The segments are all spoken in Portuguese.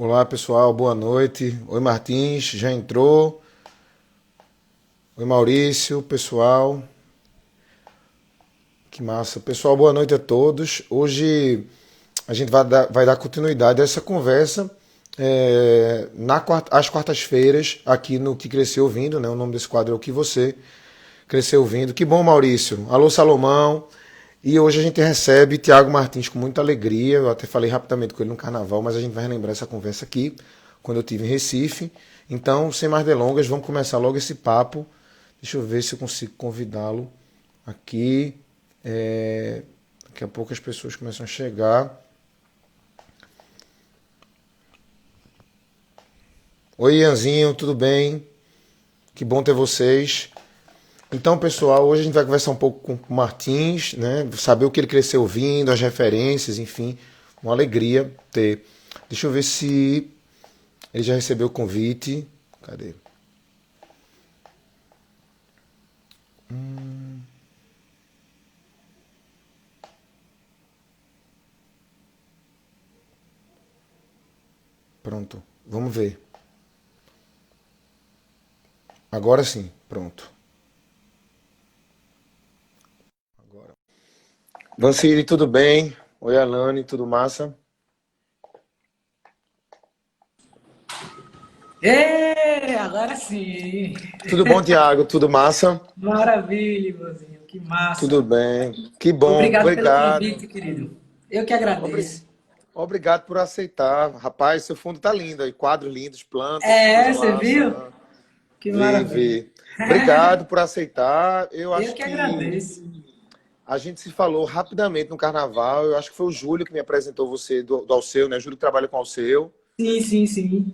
Olá pessoal, boa noite. Oi Martins, já entrou? Oi Maurício, pessoal, que massa. Pessoal, boa noite a todos. Hoje a gente vai dar continuidade a essa conversa às quartas-feiras, aqui no Que Cresceu Ouvindo, né? O nome desse quadro é O Que Você Cresceu Ouvindo. Que bom, Maurício. Alô, Salomão. E hoje a gente recebe Tiago Martins com muita alegria. Eu até falei rapidamente com ele no carnaval, mas a gente vai relembrar essa conversa aqui, quando eu estive em Recife. Então, sem mais delongas, vamos começar logo esse papo. Deixa eu ver se eu consigo convidá-lo aqui. Daqui a pouco as pessoas começam a chegar. Oi, Ianzinho, tudo bem? Que bom ter vocês. Então, pessoal, hoje a gente vai conversar um pouco com o Martins, né? Saber o que ele cresceu ouvindo, as referências, enfim. Uma alegria ter. Deixa eu ver se ele já recebeu o convite. Cadê? Pronto. Vamos ver. Agora sim. Pronto. Agora. Vanciri, tudo bem? Oi, Alane, tudo massa? Agora sim. Tudo bom, Tiago? Tudo massa? Maravilha, Ivanzinho. Que Tudo massa. bem. Que bom, Obrigado pelo obrigado. convite, querido. Eu que Obri- agradeço. Obrigado por aceitar. Rapaz, seu fundo tá lindo aí, quadros lindos, plantas, que É, coisa você massa. viu? Ah, Que vi, maravilha. vi. Obrigado por aceitar. Eu Eu acho que que agradeço. a gente se falou rapidamente no carnaval. Eu acho que foi o Júlio que me apresentou você do Alceu, né? Júlio que trabalha com o Alceu. Sim, sim, sim.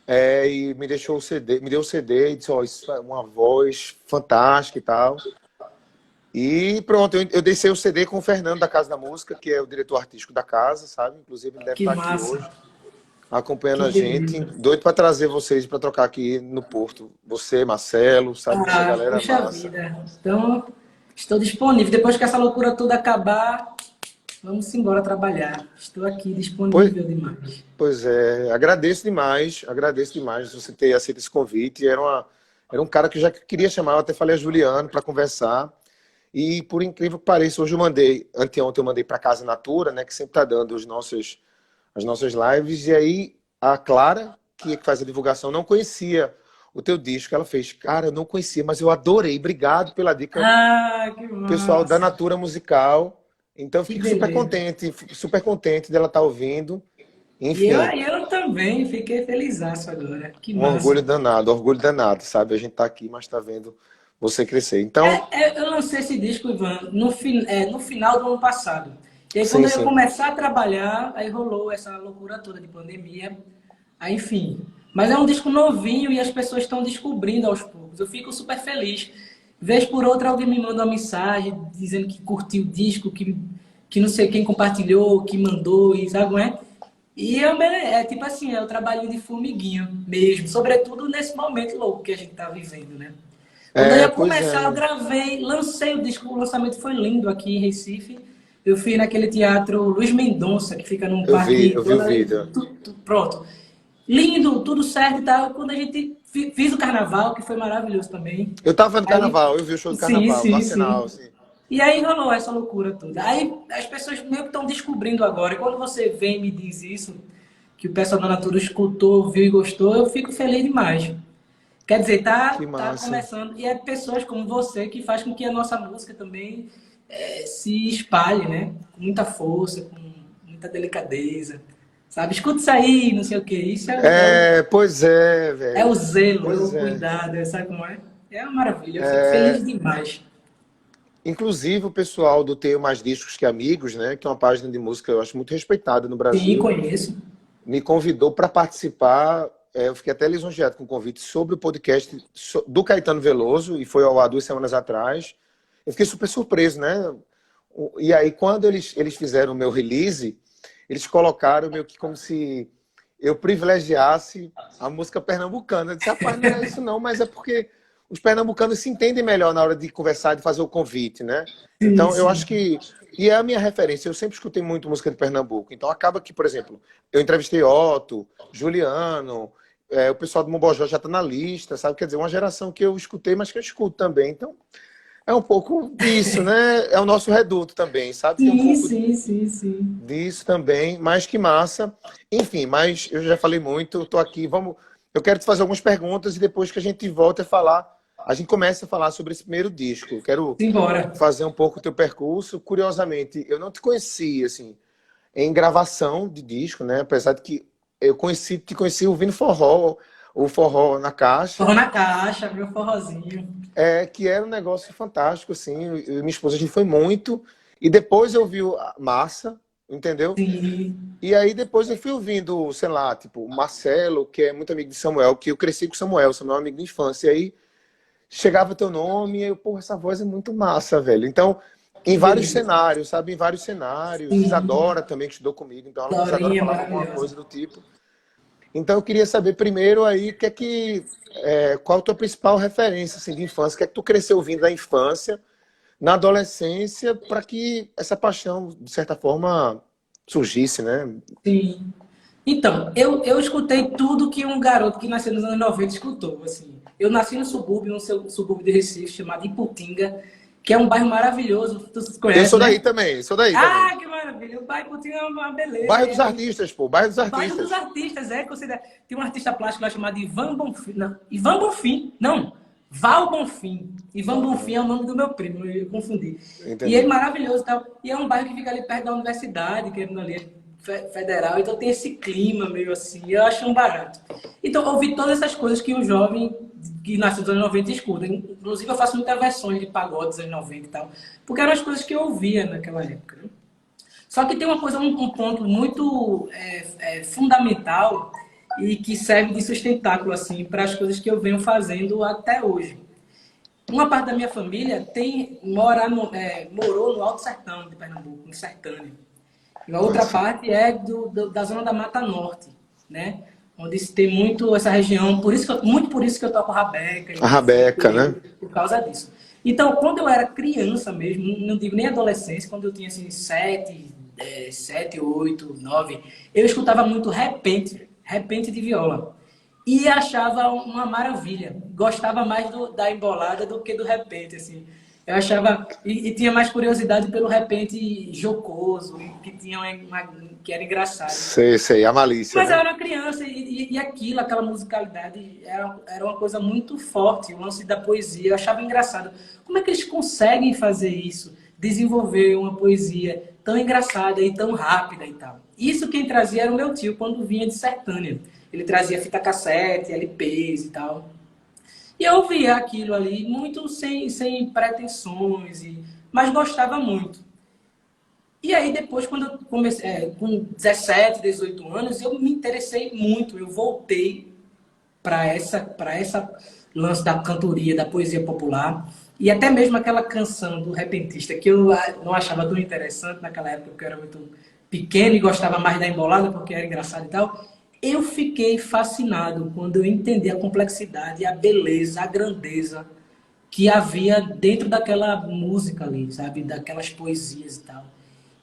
E me deixou o CD, me deu o CD e disse, ó, isso é uma voz fantástica e tal. E pronto, eu deixei o CD com o Fernando da Casa da Música, que é o diretor artístico da casa, sabe? Inclusive ele deve Que estar aqui massa. hoje, acompanhando Que a gente. beleza. Doido para trazer vocês para trocar aqui no Porto. Você, Marcelo, sabe? Essa Ah, galera puxa massa. vida. Então, estou disponível. Depois que essa loucura toda acabar, vamos embora trabalhar. Estou aqui Pois, disponível demais. pois é, agradeço demais você ter aceito esse convite. Era um cara que eu já queria chamar, eu até falei a Juliano para conversar. E por incrível que pareça, hoje eu mandei, anteontem eu mandei para Casa Natura, né, que sempre está dando as nossas lives, e aí a Clara, que faz a divulgação, não conhecia o teu disco. Ela fez, cara, eu não conhecia, mas eu adorei, obrigado pela dica, Ah, que pessoal da massa. Natura Musical. Então eu Que fiquei beleza. super contente dela estar ouvindo. E eu, Enfim, eu também fiquei felizaço agora. Que massa. orgulho danado, sabe? A gente tá aqui, mas tá vendo você crescer. Então, Eu lancei esse disco, Ivan, no final do ano passado. E aí, quando sim, eu ia sim. começar a trabalhar, aí rolou essa loucura toda de pandemia. Aí, enfim. Mas é um disco novinho e as pessoas estão descobrindo aos poucos. Eu fico super feliz. Vez por outra, alguém me manda uma mensagem dizendo que curtiu o disco, que não sei quem compartilhou, que mandou, e sabe, não é? E é tipo assim, é o trabalhinho de formiguinha mesmo, sobretudo nesse momento louco que a gente tá vivendo, né? Quando eu ia Pois começar, eu é. gravei, lancei o disco, o lançamento foi lindo aqui em Recife. Eu fui naquele teatro Luiz Mendonça, que fica num parque Eu vi o toda, vídeo. pronto. Lindo, tudo certo e tal. Quando a gente fiz o carnaval, que foi maravilhoso também. Eu tava no Aí, carnaval, eu vi o show do sim, carnaval, no sim, Arsenal, sim. assim. E aí rolou essa loucura toda. Aí as pessoas meio que estão descobrindo agora. E quando você vem e me diz isso, que o pessoal da Natura escutou, viu e gostou, eu fico feliz demais. Quer dizer, Que tá massa. começando. E é pessoas como você que faz com que a nossa música também se espalhe, né? Com muita força, com muita delicadeza. Sabe? Escuta isso aí, não sei o quê. Isso Pois é, é o velho. zelo, é Pois o é. cuidado, sabe como é? É uma maravilha. Eu fico feliz demais. Inclusive o pessoal do Tenho Mais Discos que Amigos, né, que é uma página de música eu acho muito respeitada no Sim, Brasil, conheço. me convidou para participar. Eu fiquei até lisonjeado com o convite sobre o podcast do Caetano Veloso, e foi ao ar 2 semanas atrás. Eu fiquei super surpreso, né? E aí, quando eles fizeram o meu release, eles colocaram meio que como se eu privilegiasse a música pernambucana. Eu disse, rapaz, não é isso não, mas é porque os pernambucanos se entendem melhor na hora de conversar, de fazer o convite, né? Sim, Então, eu sim. acho que E é a minha referência. Eu sempre escutei muito música de Pernambuco. Então acaba que, por exemplo, eu entrevistei Otto, Juliano, o pessoal do Mobojó já está na lista, sabe? Quer dizer, uma geração que eu escutei, mas que eu escuto também. Então é um pouco disso, né? É o nosso reduto também, sabe? Tem um Sim, pouco sim, sim, sim. disso também, mas que massa. Enfim, mas eu já falei muito, estou aqui. Vamos, eu quero te fazer algumas perguntas e depois que a gente volta a falar, a gente começa a falar sobre esse primeiro disco. Eu quero Simbora. fazer um pouco o teu percurso. Curiosamente, eu não te conheci assim em gravação de disco, né? Apesar de que te conheci ouvindo forró, o forró na Forró caixa, na caixa, meu forrozinho. que era um negócio fantástico, assim. Eu e minha esposa, a gente foi muito. E depois eu vi a Massa, entendeu? Sim, E aí depois eu fui ouvindo, sei lá, tipo, o Marcelo, que é muito amigo de Samuel, que eu cresci com Samuel é um amigo de infância. E aí chegava teu nome e eu, pô, essa voz é muito massa, velho. Então, que em vários delícia. cenários, sabe? Em vários cenários. Sim, Isadora também, que estudou comigo, então Isadora Dorinha falava alguma maravilhosa. coisa do tipo. Então eu queria saber primeiro aí, qual a tua principal referência assim, de infância? O que é que tu cresceu ouvindo da infância, na adolescência, para que essa paixão, de certa forma, surgisse, né? Sim. Então, eu escutei tudo que um garoto que nasceu nos anos 90 escutou, assim. Eu nasci no subúrbio, subúrbio de Recife, chamado Iputinga, que é um bairro maravilhoso, tu Eu conhece, sou daí né? também, sou daí também. Ah, que maravilha! O bairro Iputinga é uma beleza. Bairro dos Artistas, pô, bairro dos Bairro dos Artistas. artistas, considerado. Tem um artista plástico lá chamado Ivan Bonfim. Não, Ivan Bonfim, não. Val Bonfim. Ivan Bonfim é o nome do meu primo, eu confundi. E ele é Entendi. maravilhoso e tal. E é um bairro que fica ali perto da universidade, que é ali federal. Então tem esse clima meio assim. Eu acho um barato. Então eu ouvi todas essas coisas que um jovem que nasceu nos anos 90 escuta. Inclusive eu faço muitas versões de pagode dos anos 90 e tal. Porque eram as coisas que eu ouvia naquela época. Né? Só que tem uma coisa, um ponto muito fundamental e que serve de sustentáculo assim para as coisas que eu venho fazendo até hoje. Uma parte da minha família morou no Alto Sertão de Pernambuco, no Sertânia. E a outra Massa. parte é da zona da Mata Norte, né? Onde se tem muito essa região, muito por isso que eu toco rabeca A e Rabeca, né? ukulele, por causa disso. Então, quando eu era criança mesmo, não digo nem adolescência, quando eu tinha assim, 7, 8, 9, eu escutava muito repente de viola. E achava uma maravilha. Gostava mais da embolada do que do repente, assim. Eu achava... E tinha mais curiosidade pelo repente jocoso, que, que era engraçado. Sei, a malícia, Mas eu né? era criança e aquilo, aquela musicalidade, era uma coisa muito forte, o lance da poesia. Eu achava engraçado. Como é que eles conseguem fazer isso? Desenvolver uma poesia tão engraçada e tão rápida e tal. Isso quem trazia era o meu tio, quando vinha de Sertânia. Ele trazia fita cassete, LPs e tal. E eu ouvia aquilo ali, muito sem pretensões, mas gostava muito. E aí depois, quando eu comecei, com 17, 18 anos, eu me interessei muito. Eu voltei para essa lance da cantoria, da poesia popular. E até mesmo aquela canção do repentista, que eu não achava tão interessante naquela época, porque eu era muito pequeno e gostava mais da embolada, porque era engraçado e tal. Eu fiquei fascinado quando eu entendi a complexidade, a beleza, a grandeza que havia dentro daquela música ali, sabe? Daquelas poesias e tal.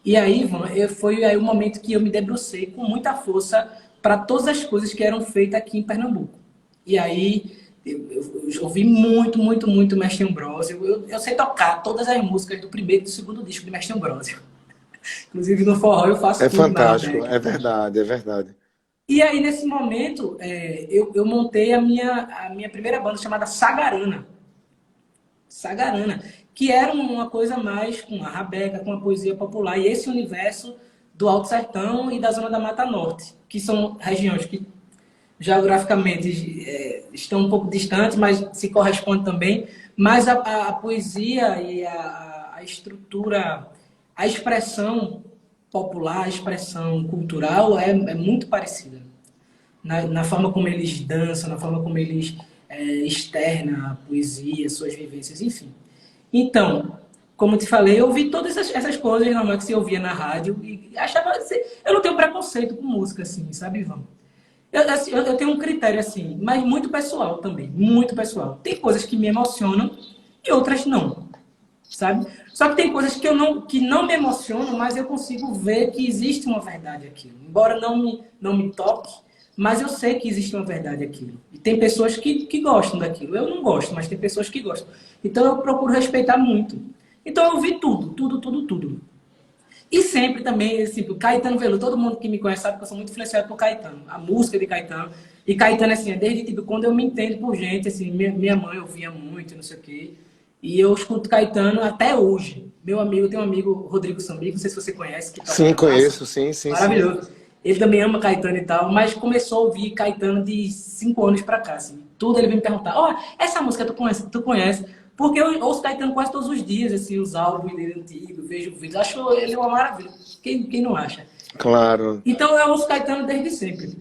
E aí, Ivan, foi aí o momento que eu me debrucei com muita força para todas as coisas que eram feitas aqui em Pernambuco. E aí, eu ouvi muito, muito, muito Mestre Ambrósio. Eu sei tocar todas as músicas do primeiro e do segundo disco de Mestre Ambrósio. Inclusive, no forró eu É faço tudo na fantástico, Rabeca. é verdade, é verdade. E aí, nesse momento, eu montei a minha primeira banda chamada Sagarana. Sagarana, que era uma coisa mais com a rabeca, com a poesia popular, e esse universo do Alto Sertão e da Zona da Mata Norte, que são regiões que geograficamente estão um pouco distantes, mas se correspondem também, mas a poesia e a estrutura, a expressão popular, a expressão cultural é muito parecida na forma como eles dançam, na forma como eles externam a poesia, suas vivências, enfim. Então, como eu te falei, eu ouvi todas essas coisas normalmente que se ouvia na rádio e achava assim, eu não tenho preconceito com música, assim, sabe, Ivan? Assim, eu tenho um critério assim, mas muito pessoal também, muito pessoal. Tem coisas que me emocionam e outras não. sabe? Só que tem coisas que não me emocionam, mas eu consigo ver que existe uma verdade aquilo. Embora não me toque, mas eu sei que existe uma verdade aquilo. E tem pessoas que gostam daquilo. Eu não gosto, mas tem pessoas que gostam. Então eu procuro respeitar muito. Então eu ouvi tudo, tudo, tudo, tudo. E sempre também, assim, o Caetano Veloso, todo mundo que me conhece sabe que eu sou muito influenciado por Caetano, a música de Caetano. E Caetano, assim, é desde tipo, quando eu me entendo por gente, assim, minha mãe ouvia muito, não sei o quê. E eu escuto Caetano até hoje. Meu amigo, tem um amigo, Rodrigo Sambico, não sei se você conhece, que toca Sim, na massa. conheço, sim, sim, sim. Maravilhoso. Ele também ama Caetano e tal, mas começou a ouvir Caetano de 5 anos pra cá, assim. Tudo ele vem me perguntar, ó, essa música tu conhece? Tu conhece? Porque eu ouço Caetano quase todos os dias, assim, os álbuns dele antigos, vejo vídeos. Acho ele uma maravilha. Quem não acha? Claro. Então eu ouço Caetano desde sempre.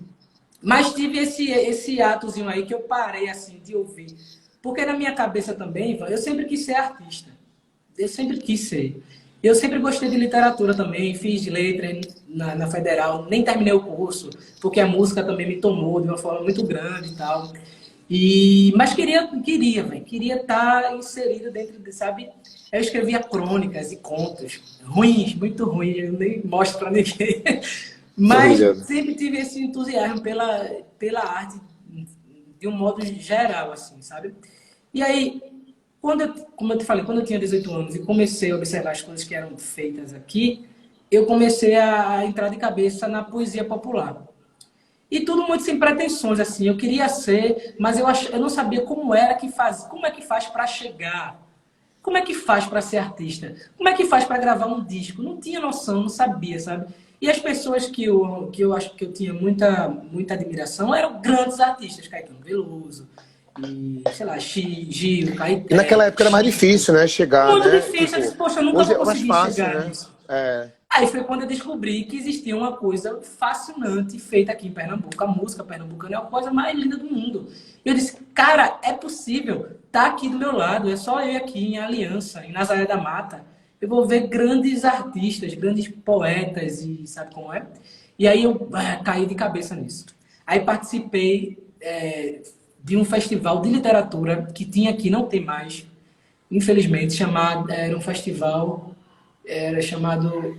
Mas tive esse atozinho aí que eu parei, assim, de ouvir. Porque na minha cabeça também, Ivan, eu sempre quis ser artista. Eu sempre quis ser. Eu sempre gostei de literatura também, fiz letra na Federal, nem terminei o curso, porque a música também me tomou de uma forma muito grande e tal. Mas queria estar inserido dentro de, sabe? Eu escrevia crônicas e contos, ruins, muito ruins, eu nem mostro para ninguém. Tô Mas ligado. sempre tive esse entusiasmo pela arte de um modo geral, assim, sabe? E aí, como eu te falei, quando eu tinha 18 anos e comecei a observar as coisas que eram feitas aqui, eu comecei a entrar de cabeça na poesia popular. E tudo muito sem pretensões, assim. Eu queria ser, mas eu não sabia como é que faz para chegar. Como é que faz para ser artista? Como é que faz para gravar um disco? Não tinha noção, não sabia, sabe? E as pessoas que eu acho que eu tinha muita admiração eram grandes artistas, Caetano Veloso, e, sei lá, Gil, E naquela Caeté, época era mais Chico. difícil, né? Chegar, Muito né? difícil. Eu Tipo, disse, poxa, eu nunca hoje vou é mais conseguir fácil, chegar né? nisso. É, Aí foi quando eu descobri que existia uma coisa fascinante feita aqui em Pernambuco. A música pernambucana é a coisa mais linda do mundo. Eu disse, cara, é possível. Tá aqui do meu lado. É só eu aqui em Aliança, em Nazaré da Mata. Eu vou ver grandes artistas, grandes poetas e sabe como é? E aí eu caí de cabeça nisso. Aí participei de um festival de literatura que tinha aqui, não tem mais, infelizmente, era um festival era chamado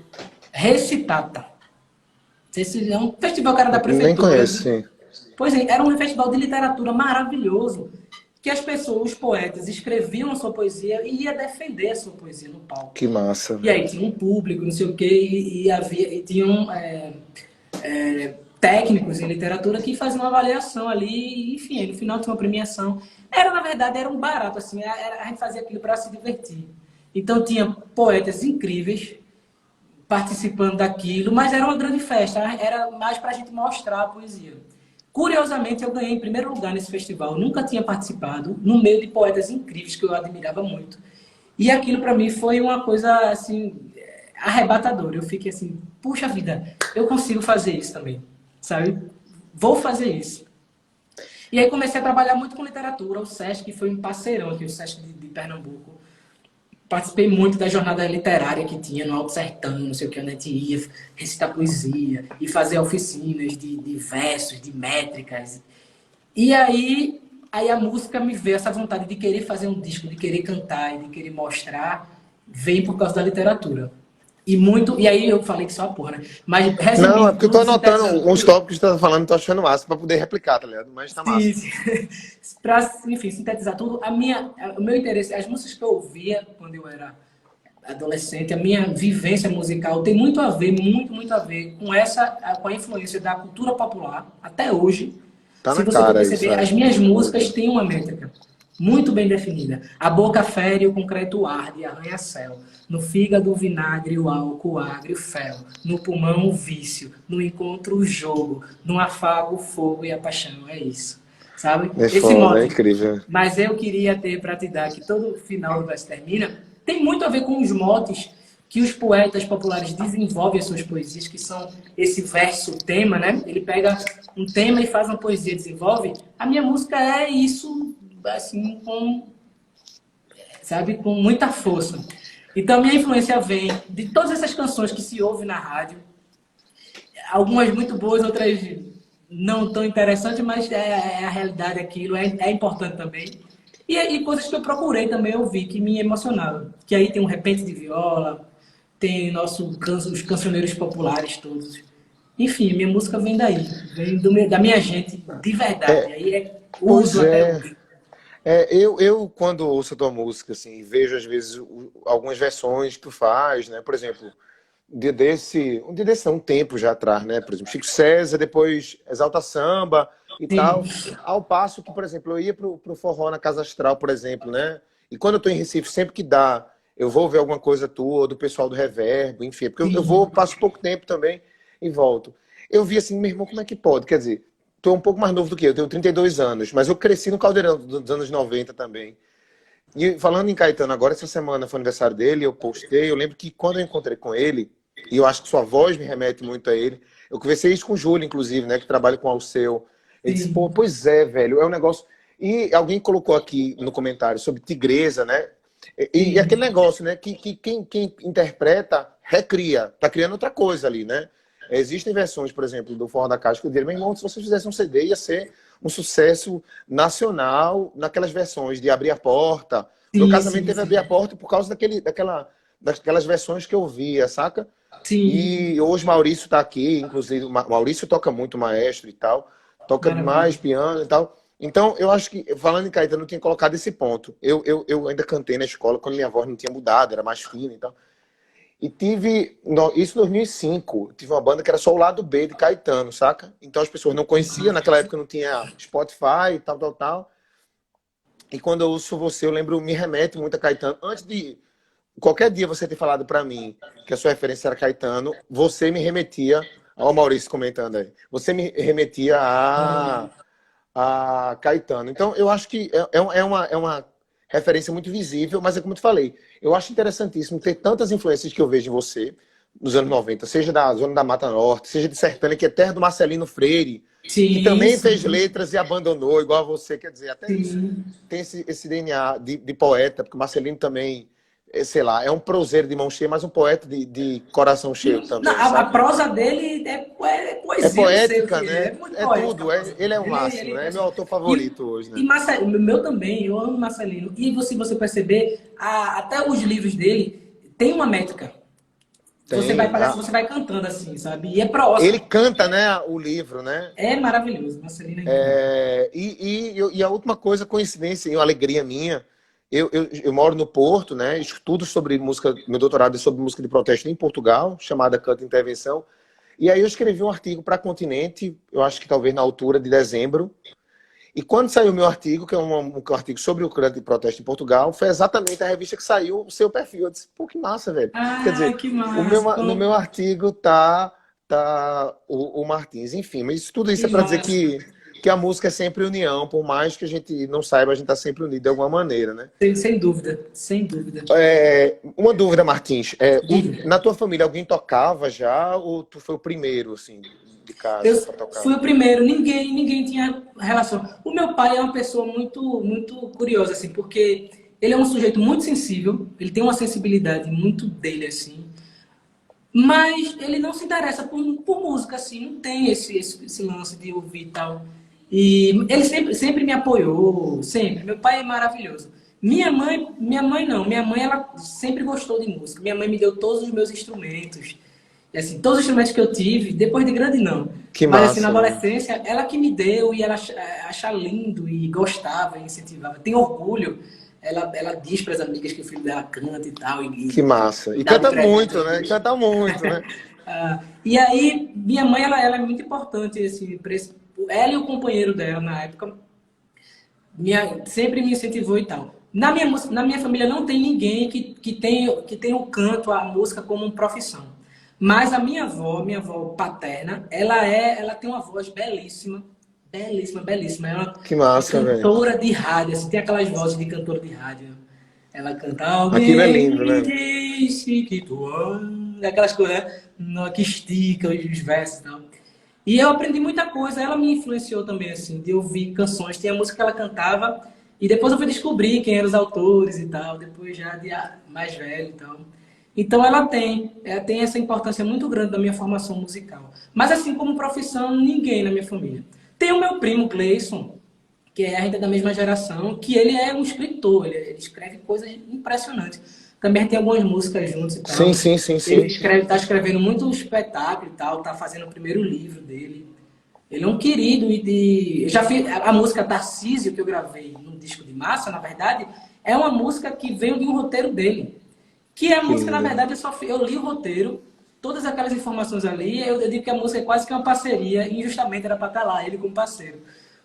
Recitata. Esse é um festival que era da nem prefeitura. conheço, sim. Pois é, era um festival de literatura maravilhoso, que as pessoas, os poetas, escreviam a sua poesia e ia defender a sua poesia no palco. Que massa, E velho. aí tinha um público, não sei o quê, e tinham técnicos em literatura que faziam uma avaliação ali, e, enfim, aí no final tinha uma premiação. Na verdade, era um barato, assim, a gente fazia aquilo para se divertir. Então tinha poetas incríveis, participando daquilo, mas era uma grande festa, era mais para a gente mostrar a poesia. Curiosamente, eu ganhei em primeiro lugar nesse festival, eu nunca tinha participado, no meio de poetas incríveis que eu admirava muito. E aquilo para mim foi uma coisa assim arrebatadora. Eu fiquei assim, puxa vida, eu consigo fazer isso também, sabe? Vou fazer isso. E aí comecei a trabalhar muito com literatura, o SESC foi um parceirão aqui, o SESC de Pernambuco. Participei muito da jornada literária que tinha no Alto Sertão, não sei o que, onde a gente ia recitar poesia e fazer oficinas de versos, de métricas. E aí a música me veio, essa vontade de querer fazer um disco, de querer cantar e de querer mostrar, veio por causa da literatura. E aí eu falei que só a porra, né? Mas Não, é resumindo porque eu tô tudo, anotando sintetizando uns tudo, tópicos que você tá falando e tô achando massa pra poder replicar, tá ligado? Mas tá massa. sim, sim. Para, enfim, sintetizar tudo, o meu interesse, as músicas que eu ouvia quando eu era adolescente, a minha vivência musical tem muito a ver, muito a ver com a influência da cultura popular, até hoje. Tá Se na você for cara isso, perceber, é. as minhas músicas têm uma métrica muito bem definida. A boca fere, o concreto arde, arranha-céu. No fígado, o vinagre, o álcool, o agre, o fel. No pulmão, o vício. No encontro, o jogo. No afago, o fogo e a paixão. É isso. Sabe? É Esse foda, é mote. incrível. Mas eu queria ter para te dar que todo final do verso termina. Tem muito a ver com os motes que os poetas populares desenvolvem as suas poesias, que são esse verso tema, né? Ele pega um tema e faz uma poesia, desenvolve. A minha música é isso, assim, sabe, com muita força. Então, a minha influência vem de todas essas canções que se ouve na rádio, algumas muito boas, outras não tão interessantes, mas é a realidade aquilo, é importante também. E coisas que eu procurei também eu vi que me emocionaram. Que aí tem um repente de viola, tem os cancioneiros populares todos. Enfim, minha música vem daí, vem da minha gente de verdade. Aí uso Pois até é. hoje. Eu, quando ouço a tua música, assim, vejo às vezes algumas versões que tu faz, né? Por exemplo, um dia desse, não, um tempo já atrás, né? Por exemplo, Chico César, depois Exalta Samba e Sim, tal. Ao passo que, por exemplo, eu ia pro forró na Casa Astral, por exemplo, né? E quando eu tô em Recife, sempre que dá, eu vou ver alguma coisa tua, ou do pessoal do Reverbo, enfim, porque eu vou, sim, passo pouco tempo também e volto. Eu vi assim, meu irmão, como é que pode? Quer dizer, tô um pouco mais novo do que eu tenho 32 anos, mas eu cresci no Caldeirão dos anos 90 também. E falando em Caetano, agora essa semana foi aniversário dele, eu postei, eu lembro que quando eu encontrei com ele, e eu acho que sua voz me remete muito a ele, eu conversei isso com o Júlio, inclusive, né, que trabalha com o Alceu. Ele disse, pô, sim, pois é, velho, é um negócio... E alguém colocou aqui no comentário sobre Tigresa, né, e aquele sim, negócio, né, que quem interpreta, recria, tá criando outra coisa ali, né. Existem versões, por exemplo, do Forró da Caixa, que eu diria, meu irmão, se você fizesse um CD, ia ser um sucesso nacional naquelas versões de Abrir a Porta. O meu sim, casamento sim, teve Abrir a sim, Porta por causa daquelas versões que eu via, saca? sim, E hoje Maurício está aqui, inclusive, Maurício toca muito maestro e tal, toca maravilha. demais piano e tal. Então, eu acho que, falando em Caetano, eu tinha colocado esse ponto. Eu ainda cantei na escola quando minha voz não tinha mudado, era mais fina e tal. E tive, isso em 2005, tive uma banda que era só o lado B de Caetano, saca? Então as pessoas não conheciam, naquela época não tinha Spotify e tal, tal, tal. E quando eu ouço você, eu lembro, me remete muito a Caetano. Antes de qualquer dia você ter falado para mim que a sua referência era Caetano, você me remetia, ao Maurício comentando aí, você me remetia a Caetano. Então, eu acho que é uma referência muito visível, mas é como eu te falei, eu acho interessantíssimo ter tantas influências que eu vejo em você nos anos 90, seja da zona da Mata Norte, seja de Sertânia, que é terra do Marcelino Freire, que Sim, também fez sim, letras e abandonou, igual a você, quer dizer, até isso sim. tem esse DNA de poeta, porque o Marcelino também, sei lá, é um proseiro de mão cheia, mas um poeta de coração cheio também, A saca? prosa dele é É poesia, não sei o poética, que é. né? É muito É poética a tudo. prosa Ele é dele. o máximo, Ele né? É meu assim, autor e, favorito hoje, né? e Marcelino, o meu também, eu amo Marcelino. E você perceber, até os livros dele tem uma métrica. Tem. Parece que você vai cantando assim, sabe? E é prosa. Ele canta, né, o livro, né? É maravilhoso. Marcelino é incrível. E a última coisa, coincidência e uma alegria minha, eu moro no Porto, né? Estudo sobre música, meu doutorado é sobre música de protesto em Portugal, chamada Canto Intervenção. E aí eu escrevi um artigo para Continente, eu acho que talvez na altura de dezembro. E quando saiu o meu artigo, que é um artigo sobre o canto de protesto em Portugal, foi exatamente a revista que saiu o seu perfil. Eu disse, pô, que massa, velho. Quer Ah, dizer, que massa. no meu artigo tá o Martins. Enfim, mas tudo isso Que é para dizer massa. que a música é sempre união, por mais que a gente não saiba, a gente tá sempre unido de alguma maneira, né? Sem dúvida, sem dúvida. Uma dúvida, Martins. Diga. Na tua família, alguém tocava já ou tu foi o primeiro, assim, de Eu casa para tocar? fui o primeiro, ninguém tinha relação. O meu pai é uma pessoa muito curiosa, assim, porque ele é um sujeito muito sensível, ele tem uma sensibilidade muito dele, assim, mas ele não se interessa por música, assim, não tem esse lance de ouvir e tal. E ele sempre me apoiou, sempre. Meu pai é maravilhoso. Minha mãe não. Minha mãe, ela sempre gostou de música. Minha mãe me deu todos os meus instrumentos. E, assim, todos os instrumentos que eu tive, depois de grande, não. Que Mas, assim, na massa, velho. adolescência, ela que me deu e ela acha lindo e gostava e incentivava. Tem orgulho. Ela diz para as amigas que o filho dela canta e tal, Que massa. e E dava canta presente. muito, né? E canta muito, né? E aí, minha mãe, ela é muito importante, assim, ela e o companheiro dela, na época, sempre me incentivou e tal. Na minha família não tem ninguém que tem o canto, a música como profissão. Mas a minha avó paterna, ela tem uma voz belíssima, belíssima, belíssima. Ela Que é massa, velho. cantora de rádio, assim, tem aquelas vozes de cantora de rádio. Ela canta, Aquilo é alguém lindo, me né? disse que tu ama, aquelas coisas, né? Que estica os versos e tal. E eu aprendi muita coisa, ela me influenciou também, assim, de ouvir canções. Tinha música que ela cantava, e depois eu fui descobrir quem eram os autores e tal, depois já de mais velho e tal. Então ela tem essa importância muito grande da minha formação musical. Mas assim, como profissão, ninguém na minha família. Tem o meu primo Gleison, que é ainda da mesma geração, que ele é um escritor, ele escreve coisas impressionantes. Também tem algumas músicas juntos e Sim, tal. sim, sim, Ele sim. tá escrevendo muito espetáculo e tal, tá fazendo o primeiro livro dele. Ele é um querido eu já fiz a música Tarcísio que eu gravei no disco de Massa, na verdade, é uma música que veio de um roteiro dele. Que a Que música, na lindo. verdade, eu li o roteiro, todas aquelas informações ali, eu digo que a música é quase que uma parceria, e injustamente era para estar lá, ele como parceiro.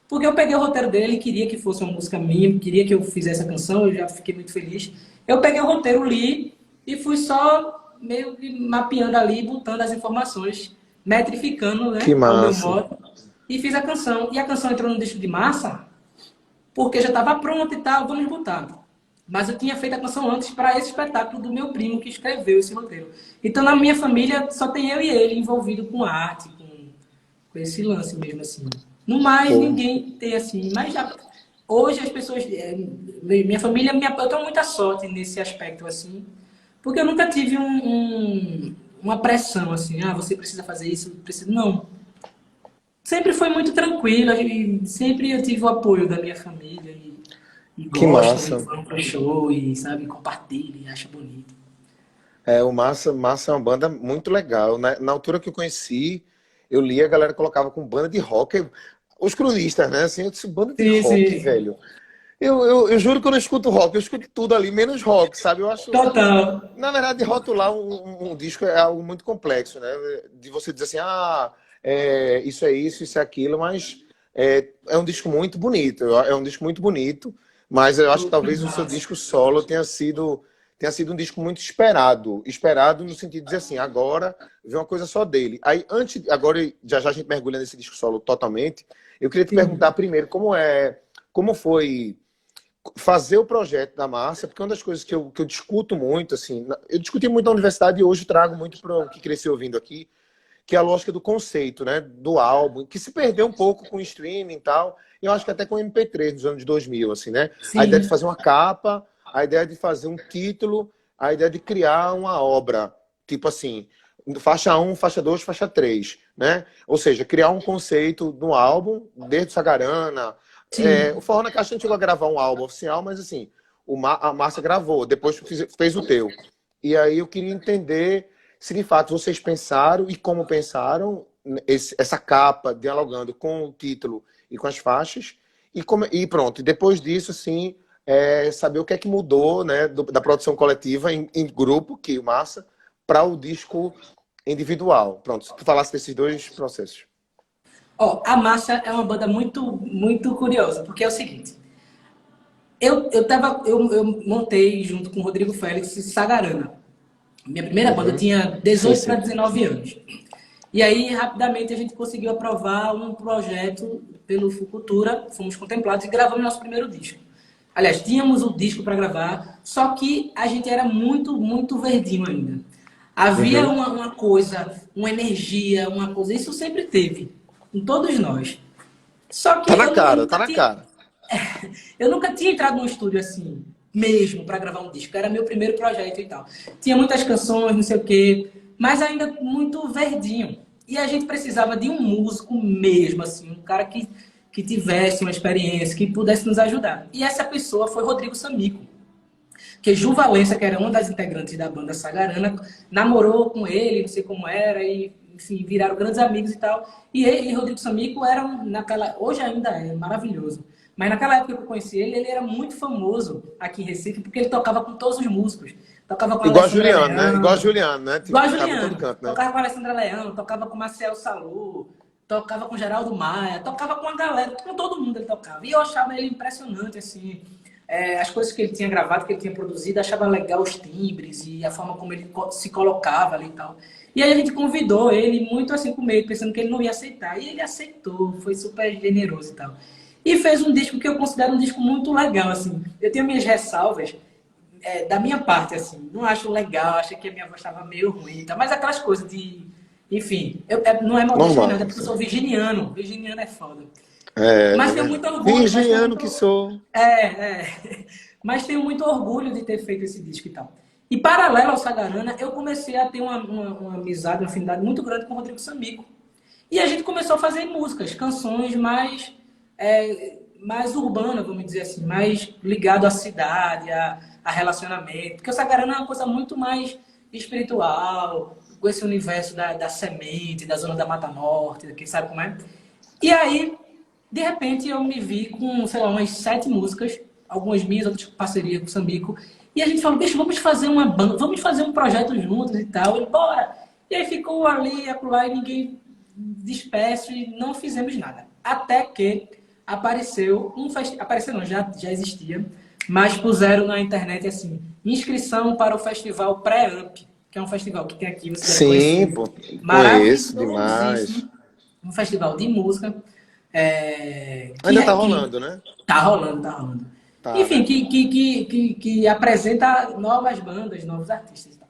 Porque eu peguei o roteiro dele, ele queria que fosse uma música minha, queria que eu fizesse a canção, eu já fiquei muito feliz. Eu peguei o roteiro, li, e fui só meio que mapeando ali, botando as informações, metrificando, Que né, ao meu massa. modo, e fiz a canção. E a canção entrou no disco de massa, porque já estava pronta e tal, vamos botar. Mas eu tinha feito a canção antes para esse espetáculo do meu primo que escreveu esse roteiro. Então, na minha família, só tem eu e ele envolvido com arte, com esse lance mesmo, assim. No mais, Pô, ninguém tem assim. Mas já, hoje as pessoas. Minha família me apoia. Eu tenho muita sorte nesse aspecto, assim. Porque eu nunca tive uma pressão, assim. Ah, você precisa fazer isso, precisa. Não. Sempre foi muito tranquilo. E sempre eu tive o apoio da minha família. E que gostam, e massa. vão pro show, e sabe, compartilham, e acham bonito. É, o Massa é uma banda muito legal. Na altura que eu conheci, eu li a galera colocava com banda de rock. Os cronistas, né? Assim, eu disse, banda de Sim, rock, sim. velho. Eu juro que eu não escuto rock, eu escuto tudo ali, menos rock, sabe? Eu acho. Total. Na verdade, rotular um disco é algo muito complexo, né? De você dizer assim, isso é isso, isso é aquilo, mas é um disco muito bonito. É um disco muito bonito, mas eu acho que Pô, que talvez o seu massa. disco solo tenha sido um disco muito esperado. Esperado no sentido de dizer assim, agora vem uma coisa só dele. Aí, agora, já já a gente mergulha nesse disco solo totalmente, eu queria te perguntar Sim. primeiro como foi fazer o projeto da massa, porque uma das coisas que eu discuto muito, assim, eu discuti muito na universidade e hoje trago muito para o que cresceu ouvindo aqui, que é a lógica do conceito, né, do álbum, que se perdeu um pouco com o streaming e tal, e eu acho que até com o MP3 nos anos 2000, assim, né, a ideia de Sim. fazer uma capa, a ideia de fazer um título, a ideia de criar uma obra, tipo assim, faixa um, faixa 2, faixa 3, né, ou seja, criar um conceito no álbum, desde o Sagarana, o Sim. Forró na Caixa não chegou a gravar um álbum oficial, mas assim, a Márcia gravou, depois fez o teu. E aí eu queria entender se de fato vocês pensaram e como pensaram essa capa, dialogando com o título e com as faixas, e pronto. E depois disso, assim, saber o que é que mudou, né, da produção coletiva em grupo, que o Massa, para o disco individual. Pronto, se tu falasse desses dois processos. Ó, a Massa é uma banda muito, muito curiosa, porque é o seguinte. Eu montei junto com o Rodrigo Félix Sagarana. Minha primeira banda, eu Uhum. tinha Sim, 18 para sim. 19 anos. E aí, rapidamente, a gente conseguiu aprovar um projeto pelo Fucultura, fomos contemplados e gravamos nosso primeiro disco. Aliás, tínhamos o disco para gravar, só que a gente era muito, muito verdinho ainda. Havia Uhum. uma coisa, uma energia, uma coisa, isso sempre teve, em todos nós. Só que Tá na eu cara, tá nunca na tinha, cara. eu nunca tinha entrado num estúdio assim, mesmo, para gravar um disco. Era meu primeiro projeto e tal. Tinha muitas canções, não sei o quê, mas ainda muito verdinho. E a gente precisava de um músico mesmo, assim, um cara que tivesse uma experiência, que pudesse nos ajudar. E essa pessoa foi Rodrigo Samico, que Ju Valença, que era uma das integrantes da banda Sagarana, namorou com ele, não sei como era, e enfim, viraram grandes amigos e tal. E ele e Rodrigo Samico eram, hoje ainda é maravilhoso. Mas naquela época que eu conheci ele, ele era muito famoso aqui em Recife, porque ele tocava com todos os músicos. Tocava com a Igual a Alessandra Juliano, né? Igual a Leão, Juliano, né? igual Tipo, a tava em todo Juliano. canto, né? Tocava com a Alessandra Leão, tocava com Marcel Salu, tocava com Geraldo Maia, tocava com a galera, com todo mundo ele tocava. E eu achava ele impressionante, assim, as coisas que ele tinha gravado, que ele tinha produzido, achava legal os timbres e a forma como ele se colocava ali e tal. E aí a gente convidou ele muito assim com medo, pensando que ele não ia aceitar. E ele aceitou, foi super generoso e tal. E fez um disco que eu considero um disco muito legal, assim. Eu tenho minhas ressalvas, da minha parte, assim. Não acho legal, acho que a minha voz estava meio ruim e tal. Mas aquelas coisas de... Enfim, não é modéstia não, é Normal. porque eu sou virginiano. Virginiano é foda. É Mas tenho muito verdade. orgulho, mas tenho Virginiano muito. que sou. É. Mas tenho muito orgulho de ter feito esse disco e tal. E paralelo ao Sagarana, eu comecei a ter uma amizade, uma afinidade muito grande com o Rodrigo Samico. E a gente começou a fazer músicas, canções mais mais urbana, vamos dizer assim, mais ligado à cidade, a relacionamento. Porque o Sagarana é uma coisa muito mais espiritual, com esse universo da semente, da zona da Mata Norte, quem sabe como é. E aí, de repente, eu me vi com, sei lá, umas 7 músicas, algumas minhas, outras parceria com o Sambico. E a gente falou, bicho, vamos fazer uma banda, vamos fazer um projeto juntos e tal. E bora! E aí ficou ali, acolá, e ninguém disperso e não fizemos nada. Até que apareceu um festival, apareceu não, já existia, mas puseram na internet assim, inscrição para o festival Pré-Amp, que é um festival que tem aqui, você deve Sim, conhecer. pô, conheço demais. Maravilhosíssimo. Um festival de música. Ainda tá Que rolando, né? tá rolando, tá rolando. Tá, Enfim, né? que apresenta novas bandas, novos artistas.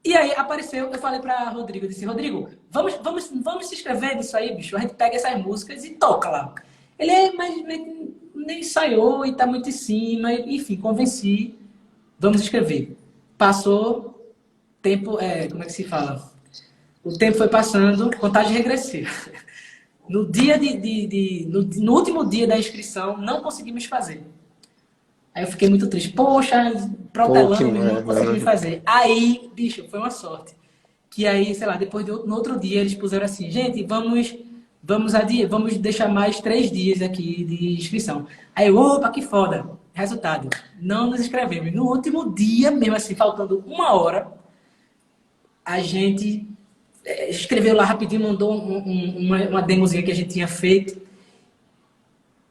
E aí apareceu, eu falei pra Rodrigo, eu disse, Rodrigo, vamos se inscrever nisso aí, bicho. A gente pega essas músicas e toca lá. Ele, mas nem ensaiou e tá muito em cima. Enfim, convenci, vamos escrever. Passou, tempo, como é que se fala? O tempo foi passando, contagem regressiva. No dia no último dia da inscrição, não conseguimos fazer. Aí eu fiquei muito triste. Poxa, Pô, que protelando, não merda, consegui né? fazer. Aí, bicho, foi uma sorte. Que aí, sei lá, depois no outro dia eles puseram assim, gente, vamos deixar mais 3 dias aqui de inscrição. Aí eu, opa, que foda. Resultado, não nos inscrevemos. No último dia, mesmo assim, faltando 1 hora, a gente escreveu lá rapidinho, mandou uma demozinha que a gente tinha feito.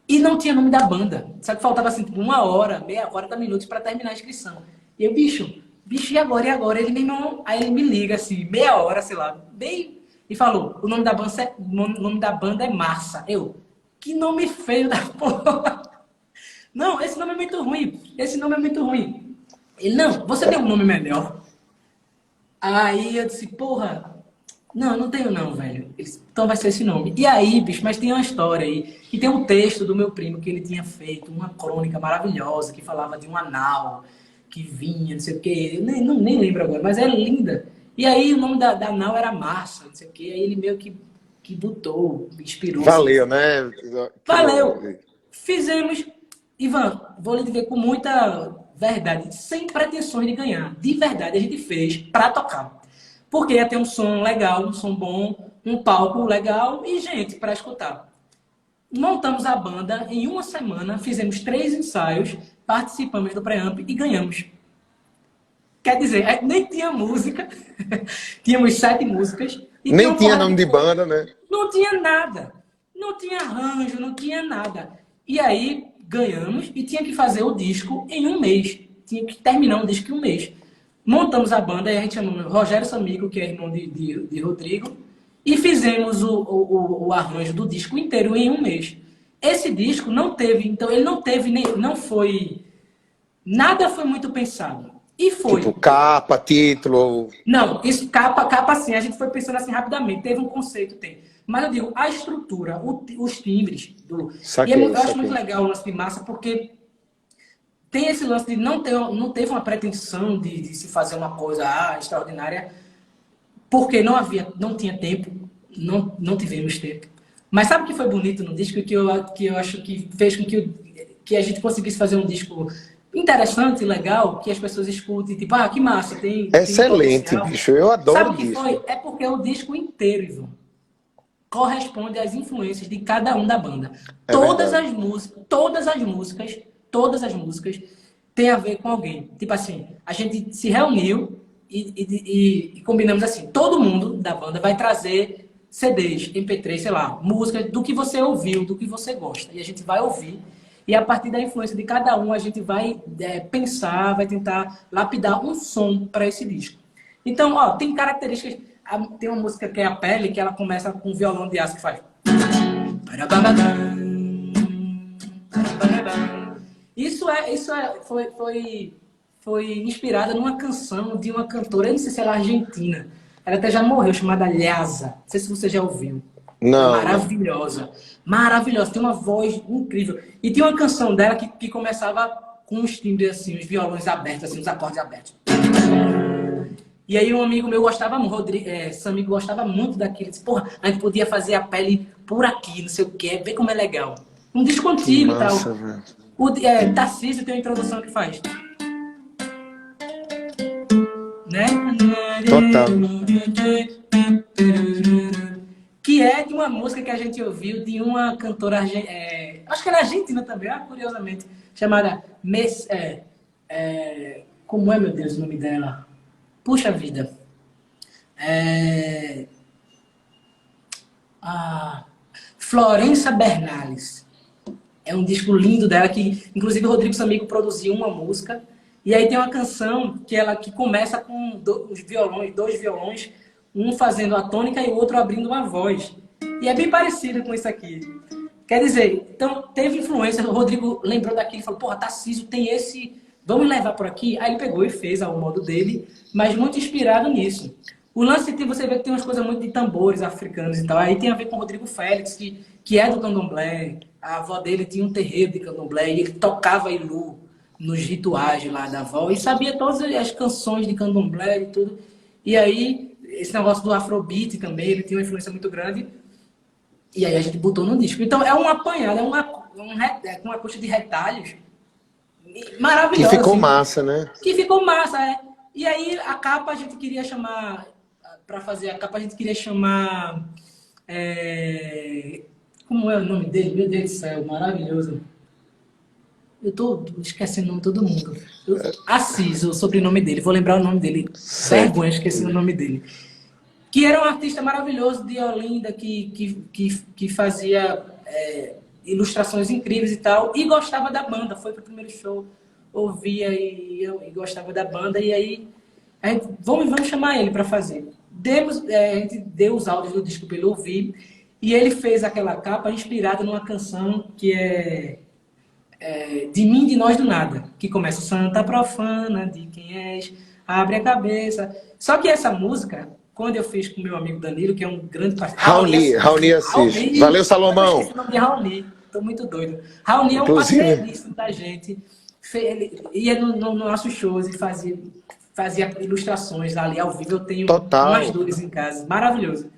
E não tinha nome da banda. Só que faltava assim, tipo, 1 hora, meia, 40 minutos para terminar a inscrição. E eu, bicho, e agora? E agora? Ele, meu irmão, aí ele me liga assim, meia hora, sei lá, bem. E falou: o nome da banda é Massa. Eu, que nome feio da porra. Não, esse nome é muito ruim. Esse nome é muito ruim. Ele, não, você tem um nome melhor. Aí eu disse, porra, não tenho não, velho. Então vai ser esse nome. E aí, bicho, mas tem uma história aí, que tem um texto do meu primo que ele tinha feito, uma crônica maravilhosa, que falava de um anal que vinha, não sei o quê. Eu nem lembro agora, mas é linda. E aí o nome da nau era Massa, não sei o quê. Aí ele meio que botou, inspirou, assim. Valeu, né? Valeu! Fizemos. Ivan, vou lhe dizer com muita verdade, sem pretensões de ganhar. De verdade, a gente fez pra tocar. Porque ia ter um som legal, um som bom, um palco legal e gente para escutar. Montamos a banda em 1 semana, fizemos 3 ensaios, participamos do pré-amp e ganhamos. Quer dizer, nem tinha música, tínhamos 7 músicas. E Nem tinha nome de coisa. banda, né? Não tinha nada. Não tinha arranjo, não tinha nada. E aí ganhamos e tinha que fazer o disco em 1 mês. Tinha que terminar um disco em 1 mês. Montamos a banda e a gente chamou Rogério Samico, que é irmão de Rodrigo, e fizemos o arranjo do disco inteiro em 1 mês. Esse disco não teve, então ele não teve nem, não foi, nada foi muito pensado. E foi. Tipo, capa, título. Não, isso capa assim, a gente foi pensando assim rapidamente, teve um conceito, tem. Mas eu digo, a estrutura, os timbres, Saquei, eu acho saquei. muito legal o lance de Massa, porque tem esse lance de não teve uma pretensão de se fazer uma coisa extraordinária, porque não tinha tempo, não tivemos tempo. Mas sabe o que foi bonito no disco que eu acho que fez com que a gente conseguisse fazer um disco interessante, legal, que as pessoas escutem, tipo, que massa, tem Excelente, potencial. bicho. Eu adoro Sabe o que disco. foi? É porque o disco inteiro, Ivan, corresponde às influências de cada um da banda. É Todas verdade. as músicas, todas as músicas têm a ver com alguém. Tipo assim, a gente se reuniu e combinamos assim, todo mundo da banda vai trazer CDs, MP3, sei lá, músicas do que você ouviu, do que você gosta. E a gente vai ouvir. E a partir da influência de cada um, a gente vai pensar, vai tentar lapidar um som para esse disco. Então, ó, tem características. Tem uma música que é A Pele, que ela começa com um violão de aço que faz. Foi inspirada numa canção de uma cantora, eu não sei se ela é argentina. Ela até já morreu, chamada Lhasa. Não sei se você já ouviu. Não, Maravilhosa. Maravilhosa. Tem uma voz incrível. E tinha uma canção dela que começava com os timbres assim, os violões abertos, assim, os acordes abertos. E aí um amigo meu gostava muito, Sammy gostava muito daquilo. Disse, porra, a gente podia fazer A Pele por aqui, não sei o quê, vê como é legal. Um disco Que antigo e tal. massa, velho. Tarcísio tem uma introdução que faz, né? Total. Que é de uma música que a gente ouviu de uma cantora, acho que era argentina também, curiosamente, chamada como é, meu Deus, o nome dela? Puxa vida. É, a Florença Bernales. É um disco lindo dela, que inclusive o Rodrigo Samigo produziu uma música. E aí tem uma canção que começa com dois violões, um fazendo a tônica e o outro abrindo uma voz. E é bem parecido com isso aqui. Quer dizer, então teve influência, o Rodrigo lembrou daquilo e falou, porra, Tarcísio tem esse, vamos levar por aqui? Aí ele pegou e fez ao modo dele, mas muito inspirado nisso. O lance tem, você vê que tem umas coisas muito de tambores africanos e tal. Aí tem a ver com o Rodrigo Félix, que é do candomblé. A avó dele tinha um terreiro de candomblé e ele tocava ilu nos rituais lá da avó e sabia todas as canções de candomblé e tudo. E aí, esse negócio do afrobeat também, ele tinha uma influência muito grande. E aí a gente botou no disco. Então é um apanhado, uma coxa de retalhos Que maravilhosa. ficou Assim, massa, né? que ficou massa, é. E aí a capa a gente queria chamar, para fazer a capa a gente queria chamar, como é o nome dele? Meu Deus do céu, maravilhoso. Eu tô esquecendo o nome de todo mundo. Assis, o sobrenome dele, vou lembrar o nome dele. Certo. Vergonha, esqueci o nome dele. Que era um artista maravilhoso de Olinda, que fazia ilustrações incríveis e tal, e gostava da banda. Foi pro primeiro show, ouvia e gostava da banda, e aí a gente, vamos chamar ele para fazer. A gente deu os áudios do disco para ele ouvir, e ele fez aquela capa inspirada numa canção que é De Mim, de Nós, do Nada, que começa Santa Profana, de quem és, abre a cabeça. Só que essa música, quando eu fiz com meu amigo Danilo, que é um grande parceiro... Raoni Assis. Valeu, Salomão. Eu esqueci o nome de Raoni, tô muito doido. Raoni é um Inclusive, parceiríssimo da gente. Ele ia no nossos shows e fazia ilustrações ali ao vivo. Eu tenho umas total. dores em casa, maravilhoso.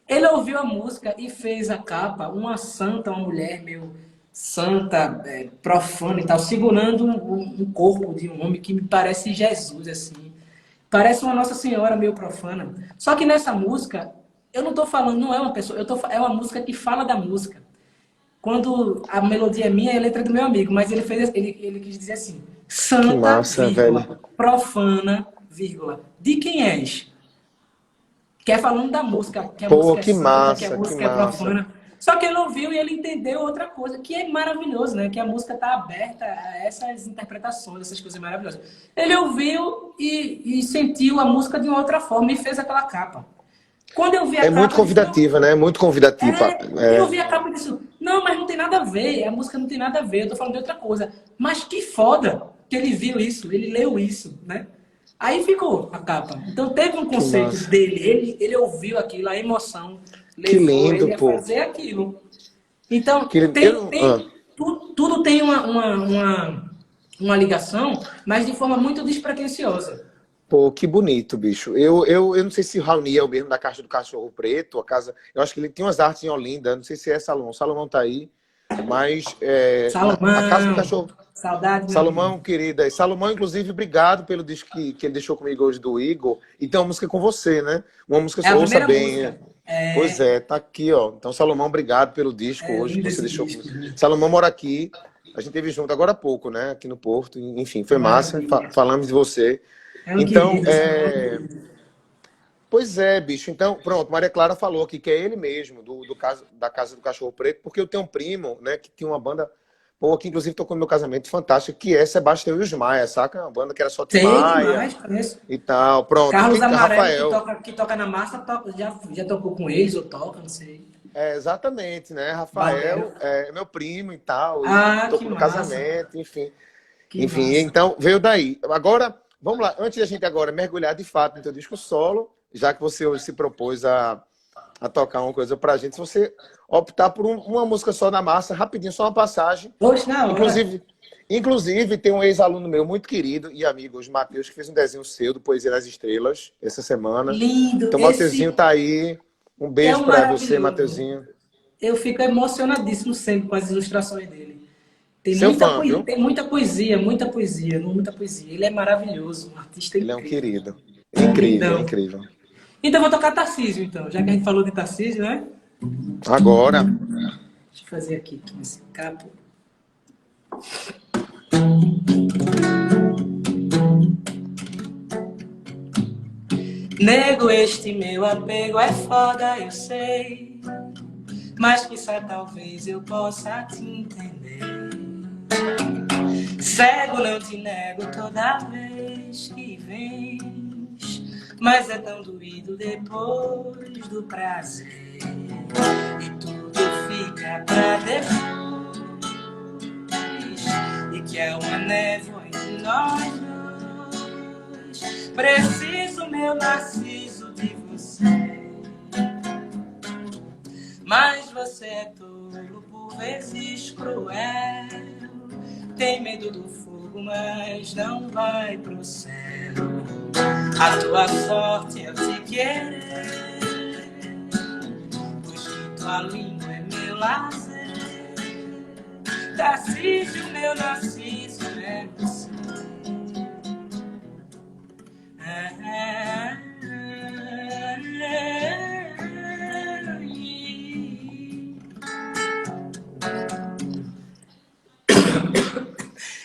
Ele ouviu a música e fez a capa, uma santa, uma mulher meio santa, profana e tal, segurando um corpo de um homem que me parece Jesus, assim. Parece uma Nossa Senhora meio profana. Só que nessa música, eu não estou falando, não é uma pessoa, é uma música que fala da música. Quando a melodia é minha, é a letra do meu amigo, mas ele quis dizer assim: Que santa, massa, vírgula, velho. profana, vírgula, de quem és? Que é falando da música, que a Pô, música é que santa, que a massa, que música é massa. profana. Só que ele ouviu e ele entendeu outra coisa, que é maravilhoso, né? Que a música está aberta a essas interpretações, essas coisas maravilhosas. Ele ouviu e sentiu a música de uma outra forma e fez aquela capa. Quando eu vi É a muito capa, eu disse, não, convidativa, né? Muito convidativa. eu vi a capa e disse, não, mas não tem nada a ver, a música não tem nada a ver, eu tô falando de outra coisa. Mas que foda que ele viu isso, ele leu isso, né? Aí ficou a capa. Então teve um Que conceito massa. dele, ele ouviu aquilo, a emoção Que levou lindo, ele a pô. fazer aquilo. Então, Que lindo. tudo tem uma ligação, mas de forma muito despretensiosa. Pô, que bonito, bicho. Eu não sei se o Raoni é o mesmo da Caixa do Cachorro Preto, a casa. Eu acho que ele tem umas artes em Olinda, não sei se é Salomão. Salomão tá aí, mas a Casa do Salomão, Cachorro. saudade, meu amigo. Salomão, querida. E Salomão, inclusive, obrigado pelo disco que ele deixou comigo hoje do Igor. E tem uma música com você, né? Uma música, É a ouça primeira bem. música. Pois é, tá aqui, ó. Então, Salomão, obrigado pelo disco É hoje que lindo você esse deixou disco. comigo. Salomão mora aqui. A gente esteve junto agora há pouco, né? Aqui no Porto. Enfim, foi massa. Maravilha. Falamos de você. É um Então, querido, Salomão é um querido. pois é, bicho. Então, pronto, Maria Clara falou aqui que é ele mesmo, da Casa do Cachorro Preto, porque eu tenho um primo, né, que tinha uma banda, pô, que inclusive tocou no meu casamento, fantástica, que é Sebastião e os Maia, saca? Uma banda que era só Tim Sei Maia demais, conheço. e tal. Pronto. E Carlos Amarelo, Rafael. que toca na massa, já tocou com eles ou toca, não sei. Exatamente, né? Batera. Rafael é meu primo e tal, e Ah, que tocou no massa. casamento, enfim. Que Enfim, massa. então veio daí. Agora, vamos lá. Antes da gente agora mergulhar de fato no teu disco solo, já que você hoje se propôs a tocar uma coisa pra gente, se você optar por uma música só na massa, rapidinho, só uma passagem. Hoje, na hora. Inclusive, inclusive tem um ex-aluno meu muito querido e amigo, o Matheus, que fez um desenho seu do Poesia das Estrelas essa semana. Lindo. Então, o Mateuzinho Esse tá aí. Um é beijo um pra você, maravilhoso. Mateuzinho. eu fico emocionadíssimo sempre com as ilustrações dele. Seu fã, viu? Tem muita poesia, muita poesia, muita poesia. Ele é maravilhoso, um artista Ele é um incrível. querido. Incrível, Lindão. incrível. Então vou tocar Tarcísio, então, já que a gente falou de Tarcísio, né? Agora, Deixa eu fazer aqui com esse capo. Nego, este meu apego é foda, eu sei. Mas quizá talvez eu possa te entender. Cego, não te nego toda vez que vens, mas é tão doído depois do prazer. E tudo fica pra depois. E que é uma névoa entre nós dois. Preciso, meu Narciso, de você. Mas você é tolo, por vezes cruel. Tem medo do fogo, mas não vai pro céu. A tua sorte é te querer, pois que tua língua é meu lazer. Tarcísio, meu Narciso, é você.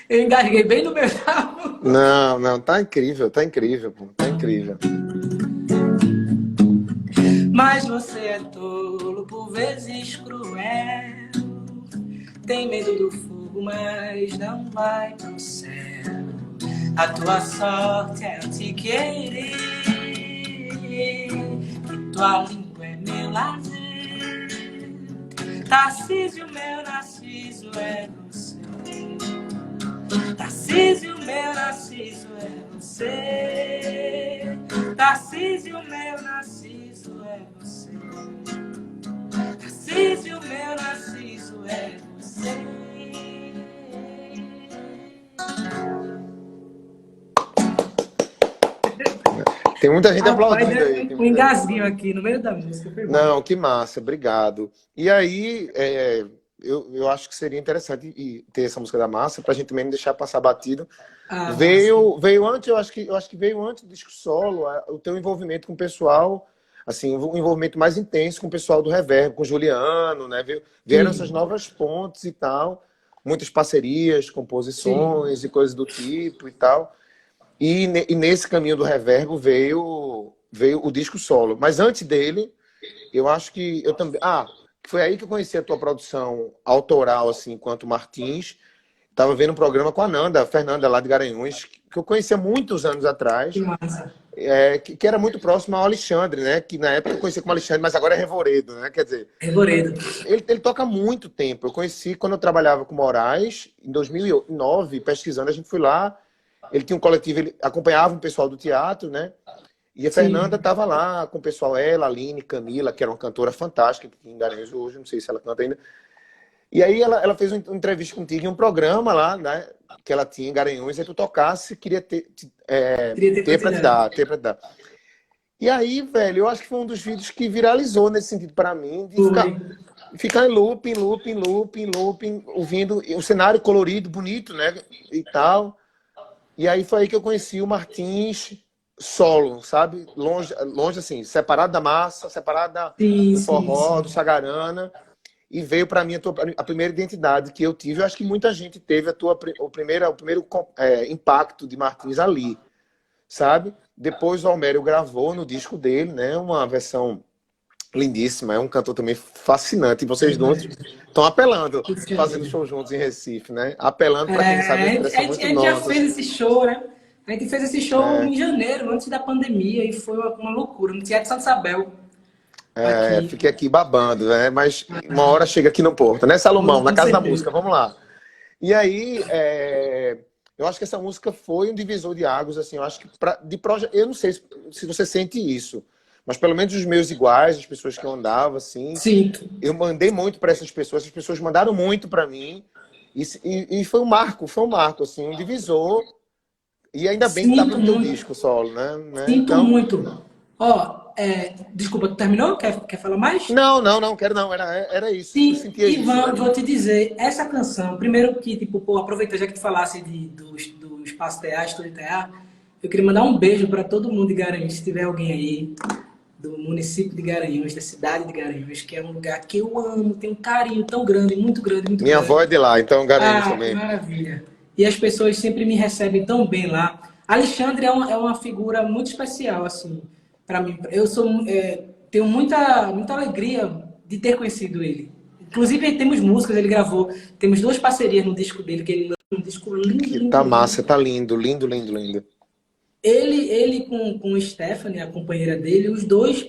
Eu engasguei bem no meu rabo. não, não, tá incrível, pô, tá incrível. Mas você é tolo, por vezes cruel. Tem medo do fogo, mas não vai pro céu. A tua sorte é te querer, que tua língua é meu lazer. Tarcísio, meu Narciso, é você. Tarcísio, meu Narciso, é você. Tarcísio, meu Narciso, é você. Tarcísio, meu Narciso, é você. Tem muita gente Rapaz, aplaudindo deu aí. Tem um muita gente engasguinho aplaudindo. aqui no meio da música. Foi mal. Não, que massa, obrigado. E aí, eu acho que seria interessante ter essa música da Massa para a gente também não deixar passar batido. Ah, massa. Veio antes, eu acho que veio antes do disco solo, o teu envolvimento com o pessoal, assim, um envolvimento mais intenso com o pessoal do Reverb, com o Juliano, né? Vieram essas Sim, novas pontes e tal, muitas parcerias, sim. composições e coisas do tipo e tal. E nesse caminho do Reverb veio o disco solo. Mas antes dele, eu acho que eu também. Foi aí que eu conheci a tua produção autoral, assim, enquanto Martins. Tava vendo um programa com a Nanda, a Fernanda, lá de Garanhuns, que eu conhecia muitos anos Que atrás, massa. que era muito próximo ao Alexandre, né? Que na época eu conhecia como Alexandre, mas agora é Revoredo, né? Quer dizer, Revoredo. ele toca há muito tempo. Eu conheci quando eu trabalhava com Moraes, em 2009, pesquisando, a gente foi lá. Ele tinha um coletivo, ele acompanhava um pessoal do teatro, né? E a Fernanda Sim. estava lá com o pessoal, ela, Aline, Camila, que era uma cantora fantástica, que em Garanhuns hoje, não sei se ela canta ainda. E aí ela fez uma entrevista contigo em um programa lá, né? Que ela tinha em Garanhuns, e tu tocasse, queria Queria ter considerado. ter pra te dar. E aí, velho, eu acho que foi um dos vídeos que viralizou nesse sentido para mim, de Foi. ficar em looping, looping, looping, looping, ouvindo o cenário colorido, bonito, né? E tal. E aí foi aí que eu conheci o Martins solo, sabe? Longe, longe assim, separado da massa, separado Sim, do sim, forró, do sim. sagarana. E veio para mim a primeira identidade que eu tive. Eu acho que muita gente teve o primeiro impacto de Martins ali, sabe? Depois o Almério gravou no disco dele, né? Uma versão lindíssima. É um cantor também fascinante. E vocês dois estão apelando, fazendo show juntos em Recife, né? Apelando para quem não sabe a expressão A muito gente já nossa. fez esse show, né? A gente fez esse show É, em janeiro, antes da pandemia, e foi uma loucura, no Teatro Santa Isabel, aqui. fiquei aqui babando, né? Mas uma hora chega aqui no Porto, né, Salomão? Na Com Casa da certeza. Música, vamos lá. E aí, eu acho que essa música foi um divisor de águas, assim, eu acho que de projeto, eu não sei se você sente isso, mas pelo menos os meus iguais, as pessoas que eu andava, assim, Sinto. eu mandei muito para essas pessoas mandaram muito para mim, e foi um marco, assim, um divisor, e ainda bem que estava Sinto no teu muito. disco solo, né? Sinto Então, muito. Ó, desculpa, tu terminou? Quer falar mais? Não, quero não. Era isso. Eu Sim, sentia isso. Ivan, vou te dizer, essa canção, primeiro que, tipo, pô, aproveita já que tu falasse do Espaço Teatro, Estúdio Teatro, eu queria mandar um beijo para todo mundo de Garanhuns, se tiver alguém aí, do município de Garanhuns, da cidade de Garanhuns, que é um lugar que eu amo, tenho um carinho tão grande, muito grande, muito Minha grande. avó é de lá, então Garanhuns Ah, que também. maravilha. E as pessoas sempre me recebem tão bem lá. Alexandre é uma figura muito especial, assim, para mim. Eu tenho muita alegria de ter conhecido ele. Inclusive, temos músicas, ele gravou. Temos duas parcerias no disco dele, que ele lançou um disco lindo, Que lindo, tá lindo. massa, tá lindo, lindo, lindo, lindo. Ele com Stephanie, a companheira dele, os dois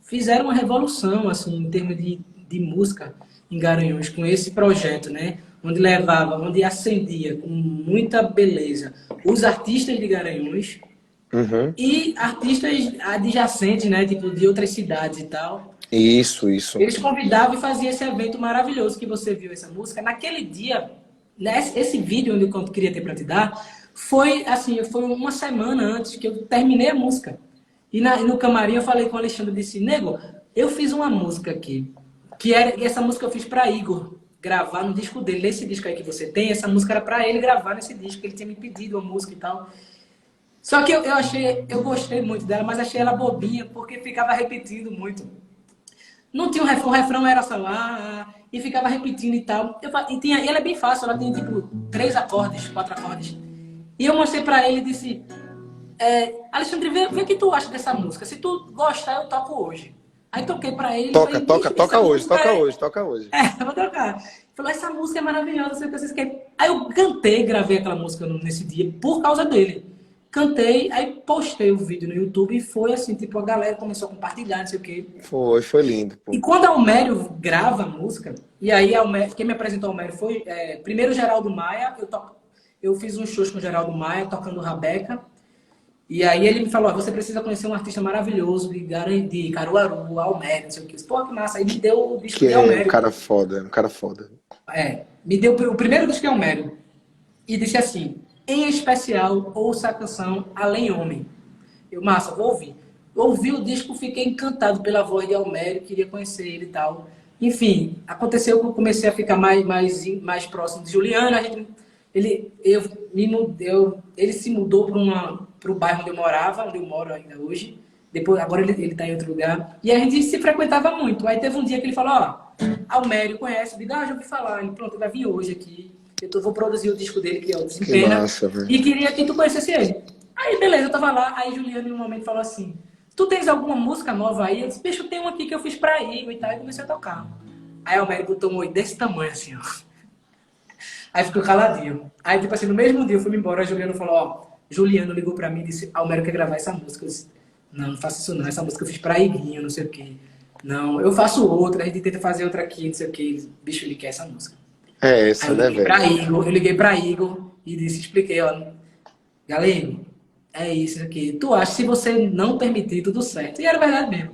fizeram uma revolução, assim, em termos de música em Garanhuns, com esse projeto, né? Onde acendia com muita beleza os artistas de Garanhuns Uhum. e artistas adjacentes, né? Tipo, de outras cidades e tal. Isso. Eles convidavam e faziam esse evento maravilhoso que você viu essa música. Naquele dia, esse vídeo onde eu queria ter para te dar, foi assim, foi uma semana antes que eu terminei a música. E no camarim eu falei com o Alexandre e disse, nego, eu fiz uma música aqui, e essa música eu fiz para Igor gravar no disco dele. Nesse disco aí que você tem, essa música era para ele gravar nesse disco, ele tinha me pedido uma música e tal. Só que eu gostei muito dela, mas achei ela bobinha, porque ficava repetindo muito. Não tinha o refrão era só lá, e ficava repetindo e tal. E ela é bem fácil, ela tem tipo 3 acordes, 4 acordes. E eu mostrei pra ele e disse, Alexandre, vê o que tu acha dessa música. Se tu gostar, eu toco hoje. Aí toquei pra ele e falei, bicho, essa música Toca hoje. eu vou tocar. Ele falou, essa música é maravilhosa, não sei o que vocês querem. Aí eu cantei, gravei aquela música nesse dia por causa dele. Cantei, aí postei o vídeo no YouTube e foi assim, tipo, a galera começou a compartilhar, não sei o quê. Foi lindo, E pô. quando a Almério grava a música, e aí quem me apresentou a Almério foi primeiro o Geraldo Maia, eu fiz uns shows com o Geraldo Maia, tocando Rabeca, e aí ele me falou, você precisa conhecer um artista maravilhoso de Caruaru, Almério, não sei o que. Pô, que massa, aí me deu o disco Que de é Almério. um cara foda. Me deu o primeiro disco de Almério, e disse assim, em especial, ouça a canção Além Homem. Eu, massa, vou ouvir. Ouvi o disco, fiquei encantado pela voz de Almério, queria conhecer ele e tal. Enfim, aconteceu que eu comecei a ficar mais próximo de Juliana. Ele se mudou para o bairro onde eu morava, onde eu moro ainda hoje. Agora ele está em outro lugar. E a gente se frequentava muito. Aí teve um dia que ele falou, ó, Almério conhece? Eu digo, já ouvi falar. Ele, pronto, ele vai vir hoje aqui. Vou produzir o disco dele, que é o Que Desempena. massa, velho. E queria que tu conhecesse ele. Aí, beleza, eu tava lá. Aí, Juliana, em um momento, falou assim, tu tens alguma música nova aí? Eu disse, bicho, eu tenho uma aqui que eu fiz pra Igor e tal. E comecei a tocar. Aí, Almério botou um oi desse tamanho, assim, ó. Aí, ficou caladinho. Aí, tipo assim, no mesmo dia, eu fui embora. A Juliana falou, ó, Juliano ligou pra mim e disse, Almério quer gravar essa música. Eu disse, não faço isso não. Essa música eu fiz pra Iguinho, não sei o quê. Não, eu faço outra. A gente tenta fazer outra aqui, não sei o quê. Bicho, ele quer essa música. É Aí essa, eu né, eu liguei pra Igor e expliquei, ó, galera, é isso aqui. Tu acha que se você não permitir, tudo certo. E era verdade mesmo.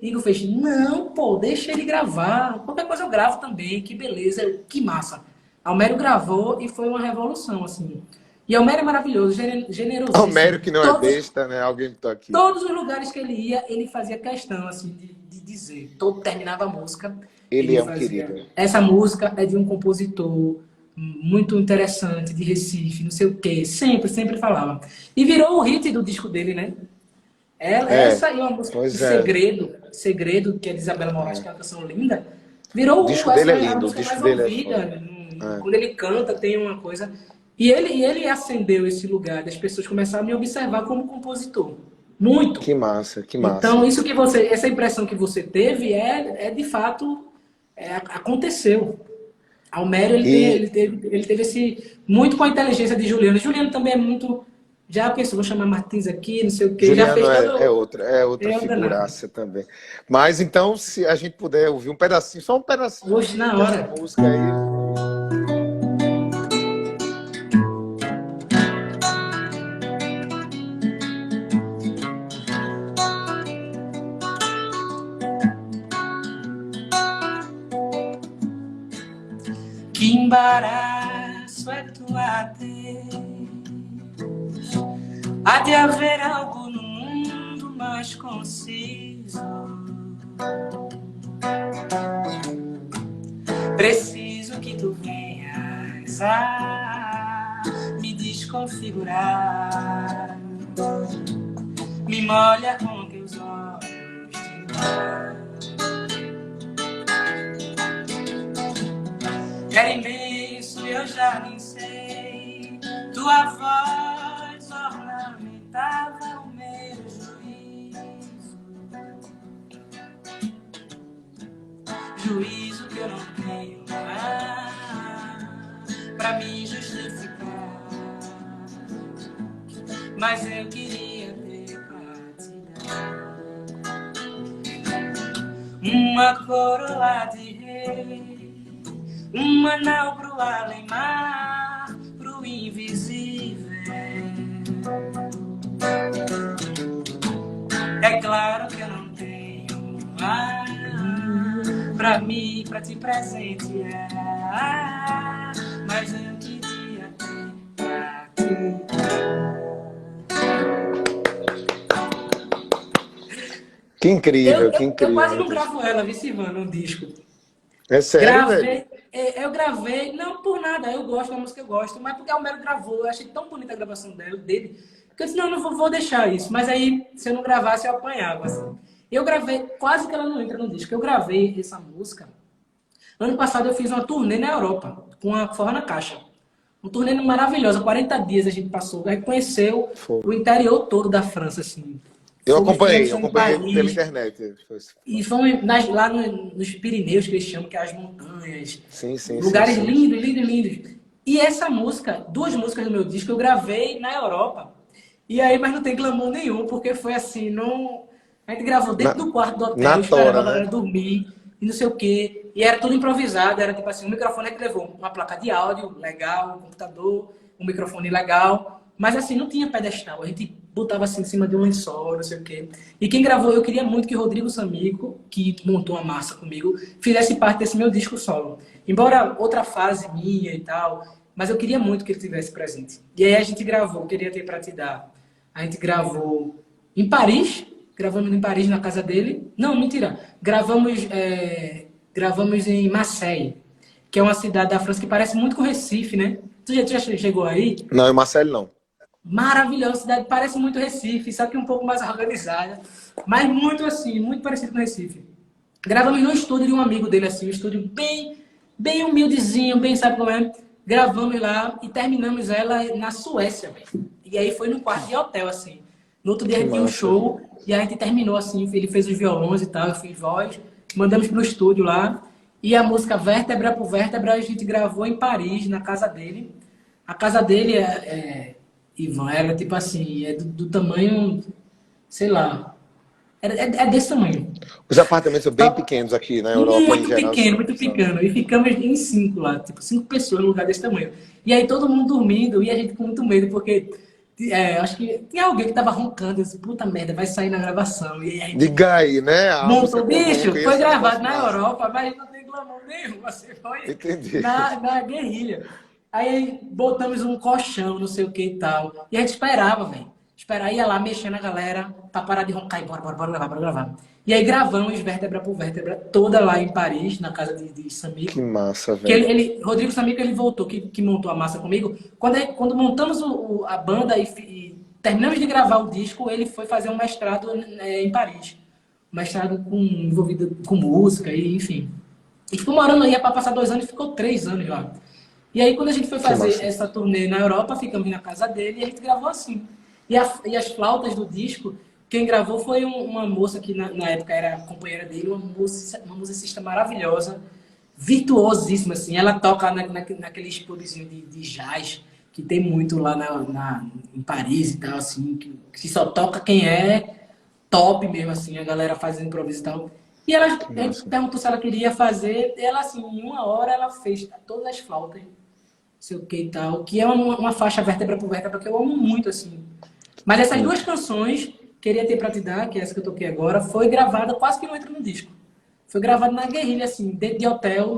Igor fez, não, pô, deixa ele gravar. Qualquer coisa eu gravo também, que beleza, que massa. Almério gravou e foi uma revolução, assim. E Almério é maravilhoso, generosíssimo. Almério que não é besta, né? Alguém que tá aqui. Todos os lugares que ele ia, ele fazia questão, assim, de dizer. Todo terminava a música, Ele ele é um fazia. querido. Essa música é de um compositor muito interessante, de Recife, não sei o quê. Sempre falava. E virou o hit do disco dele, né? É, Essa e uma música de pois é. Segredo, que é de Isabela Moraes, que é uma canção linda, virou O disco essa dele é é a lindo, o música disco mais dele é ouvida. foda. É. Quando ele canta, tem uma coisa. E ele acendeu esse lugar, das pessoas começaram a me observar como compositor. Muito. Que massa, que Então, massa. isso essa impressão que você teve de fato, aconteceu. Almério, E ele teve muito com a inteligência de Juliano. Juliano também é muito, já pensou, vou chamar Martins aqui, não sei o quê, já Juliano fez todo, é outra é o danado. figuraça também. Mas então, se a gente puder ouvir um pedacinho, só um pedacinho Hoje, na dessa hora. música aí. Que embaraço é tua Deus. Há de haver algo no mundo mais conciso. Preciso que tu venhas a me desconfigurar. Me molha com teus olhos de mar. Era imenso, eu já nem sei. Tua voz ornamentava o meu juízo. Juízo que eu não tenho pra me justificar. Mas eu queria ter pra te dar uma coroa de rei, um anel pro além-mar, pro invisível. É claro que eu não tenho pra mim, pra te presentear, mas eu queria ter pra te dar. Que incrível, que incrível. Eu quase não gravo ela, vi Silvano, no disco. É sério, velho? Eu gravei, não por nada, eu gosto da música, eu gosto, mas porque a Homero gravou, eu achei tão bonita a gravação dele, que eu disse, não vou deixar isso. Mas aí, se eu não gravasse, eu apanhava, assim. Eu gravei, quase que ela não entra no disco, eu gravei essa música. Ano passado eu fiz uma turnê na Europa, com a Forró na Caixa. Uma turnê maravilhosa, 40 dias a gente passou, a gente conheceu o interior todo da França, assim. Eu acompanhei pela internet. E fomos lá nos Pirineus, que eles chamam, que é as montanhas. Sim. Lugares lindos. E essa música, 2 músicas do meu disco, eu gravei na Europa. E aí, mas não tem glamour nenhum, porque foi assim, não... A gente gravou dentro do quarto do hotel, esperando a galera dormir, e não sei o quê. E era tudo improvisado, era tipo assim, um microfone a gente levou uma placa de áudio legal, um computador, um microfone legal. Mas assim, não tinha pedestal, a gente botava assim em cima de um lençol, não sei o quê. E quem gravou, eu queria muito que Rodrigo Samico, que montou a massa comigo, fizesse parte desse meu disco solo. Embora outra fase minha e tal, mas eu queria muito que ele tivesse presente. E aí a gente gravou, queria ter pra te dar. A gente gravou em Paris, gravamos em Paris na casa dele. Não, mentira. Gravamos em Marseille, que é uma cidade da França que parece muito com Recife, né? Tu já chegou aí? Não, em Marseille não. Maravilhosa cidade, parece muito Recife, só que um pouco mais organizada, mas muito assim, muito parecido com Recife. Gravamos no estúdio de um amigo dele, assim, um estúdio bem humildezinho, bem, sabe como é? Gravamos lá e terminamos ela na Suécia, velho. E aí foi no quarto de hotel, assim. No outro dia a gente tinha um show e a gente terminou assim, ele fez os violões e tal, eu fiz voz, mandamos pro estúdio lá. E a música Vértebra por Vértebra a gente gravou em Paris, na casa dele. A casa dele Ivan, era tipo assim, do tamanho, sei lá, é desse tamanho. Os apartamentos são bem pequenos aqui na Europa. Muito pequeno. E ficamos em 5 lá, tipo 5 pessoas num lugar desse tamanho. E aí todo mundo dormindo e a gente com muito medo, porque acho que tinha alguém que tava roncando, eu disse, puta merda, vai sair na gravação. E aí, diga aí, né? Montou, bicho, foi gravado na Europa, mas não tem glamour nenhum, você foi na guerrilha. Aí botamos um colchão, não sei o que e tal. E a gente esperava, velho. Ia lá mexendo a galera pra parar de roncar e bora gravar. E aí gravamos Vértebra por Vértebra toda lá em Paris, na casa de Samico. Que massa, velho. Rodrigo Samico, ele voltou, que montou a massa comigo. Quando montamos a banda e terminamos de gravar o disco, ele foi fazer um mestrado em Paris. Um mestrado envolvido com música, e enfim. E ficou morando aí para passar 2 anos e ficou 3 anos lá. E aí, quando a gente foi fazer essa turnê na Europa, ficamos na casa dele e a gente gravou assim. E as flautas do disco, quem gravou foi uma moça que na época era companheira dele, uma musicista maravilhosa, virtuosíssima, assim. Ela toca naquele estúdiozinho de jazz, que tem muito lá em Paris e tal, assim, que só toca quem é top mesmo, assim, a galera fazendo improviso e tal. E a gente perguntou se ela queria fazer, ela, assim, em 1 hora ela fez todas as flautas, sei o que e tal, que é uma faixa Vértebra por Vértebra que eu amo muito, assim. Mas essas 2 canções, Queria Ter Pra Te Dar, que é essa que eu toquei agora, foi gravada, quase que não entra no disco. Foi gravado na guerrilha, assim, dentro de hotel.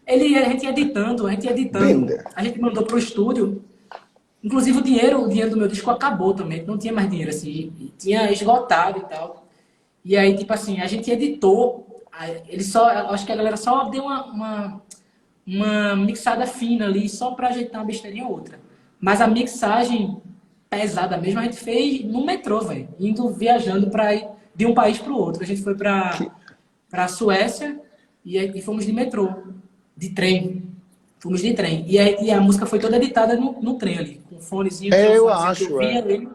A gente ia editando, a gente mandou pro estúdio. Inclusive o dinheiro do meu disco acabou também, não tinha mais dinheiro, assim, e tinha esgotado e tal. E aí, tipo assim, a gente editou, ele só, acho que a galera só deu uma mixada fina ali, só pra ajeitar uma besteirinha ou outra. Mas a mixagem pesada mesmo, a gente fez no metrô, velho, indo viajando para ir de um país para o outro. A gente foi Que, para a Suécia e fomos de metrô, de trem. Fomos de trem. E a música foi toda editada no trem ali, com fonezinho, tinha um eu fonezinho que eu acho, via é. ali.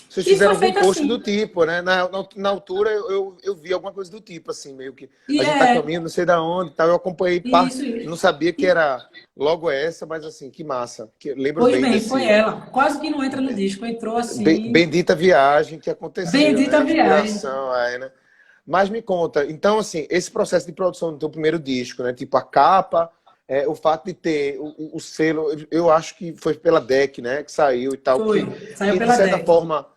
Vocês E fizeram foi algum feito post do assim. tipo, né? Na altura eu vi alguma coisa do tipo, assim, meio que. E A gente tá é, caminhando, não sei da onde, tal. Eu acompanhei parte, isso. não sabia que era logo essa, mas assim, que massa. Que, lembro Pois bem bem, foi desse. ela. Quase que não entra no disco, entrou assim. Bendita viagem que aconteceu, Bendita né? viagem. Inspiração, aí, né? Mas me conta, então, assim, esse processo de produção do teu primeiro disco, né? Tipo, a capa, o fato de ter o selo, eu acho que foi pela DEC, né? Que saiu e tal, Foi. Saiu que de pela certa DEC. forma,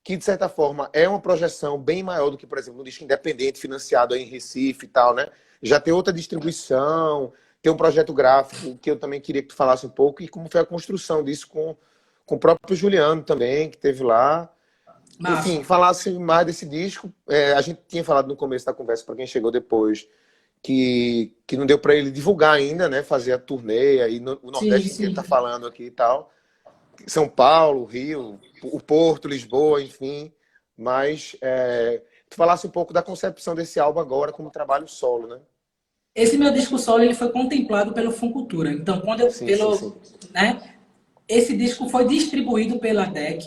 que de certa forma é uma projeção bem maior do que, por exemplo, um disco independente financiado aí em Recife e tal, né? Já tem outra distribuição, tem um projeto gráfico que eu também queria que tu falasse um pouco e como foi a construção disso com o próprio Juliano também, que teve lá. Enfim, Massa. falasse mais desse disco. A gente tinha falado no começo da conversa, para quem chegou depois, que não deu para ele divulgar ainda, né? Fazer a turnê, aí o Sim, Nordeste inteiro tá sim. falando aqui e tal. São Paulo, Rio, o Porto, Lisboa, enfim. Mas tu falasse um pouco da concepção desse álbum agora como trabalho solo, né? Esse meu disco solo ele foi contemplado pelo Funcultura. Então, quando eu Sim, sim, sim. né, esse disco foi distribuído pela DEC,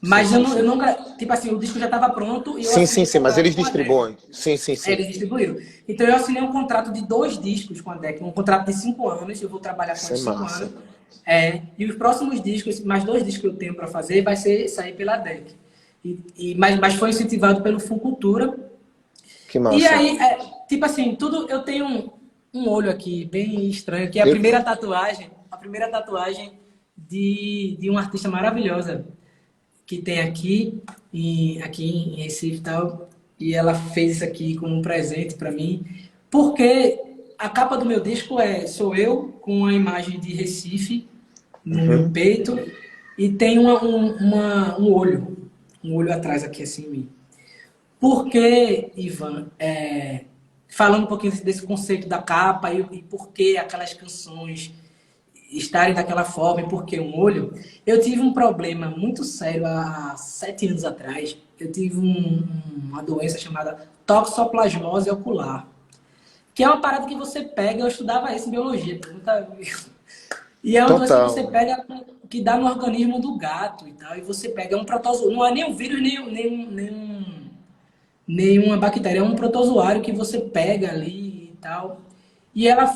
Sim, mas eu sim, não, eu sim. não, tipo assim, o disco já estava pronto e eu Sim, sim, assinei sim, mas contrato eles com a DEC. distribuem. Sim, sim, Aí sim. eles distribuíram. Então eu assinei um contrato de 2 discos com a DEC, um contrato de 5 anos, eu vou trabalhar com Isso é eles 5 anos. massa. E os próximos discos, mais 2 discos que eu tenho para fazer, vai ser sair pela DEC. Mas foi incentivado pelo Funcultura. Que E massa. aí, tipo assim, tudo eu tenho um olho aqui bem estranho, que é Eu, a primeira tatuagem de uma artista maravilhosa que tem aqui em Recife e tal, e ela fez isso aqui como um presente para mim, porque a capa do meu disco sou eu com a imagem de Recife no meu uhum. peito e tem um olho atrás aqui assim em mim. Porque, Ivan, falando um pouquinho desse conceito da capa e por que aquelas canções estarem daquela forma e por que um olho, eu tive um problema muito sério há 7 anos atrás. Eu tive uma doença chamada toxoplasmose ocular, que é uma parada que você pega, eu estudava isso em biologia, nunca vi. E é uma doença que você Total. pega, que dá no organismo do gato e tal, e você pega um protozoário, não é nem um vírus, nenhuma bactéria, é um protozoário que você pega ali e tal. E ela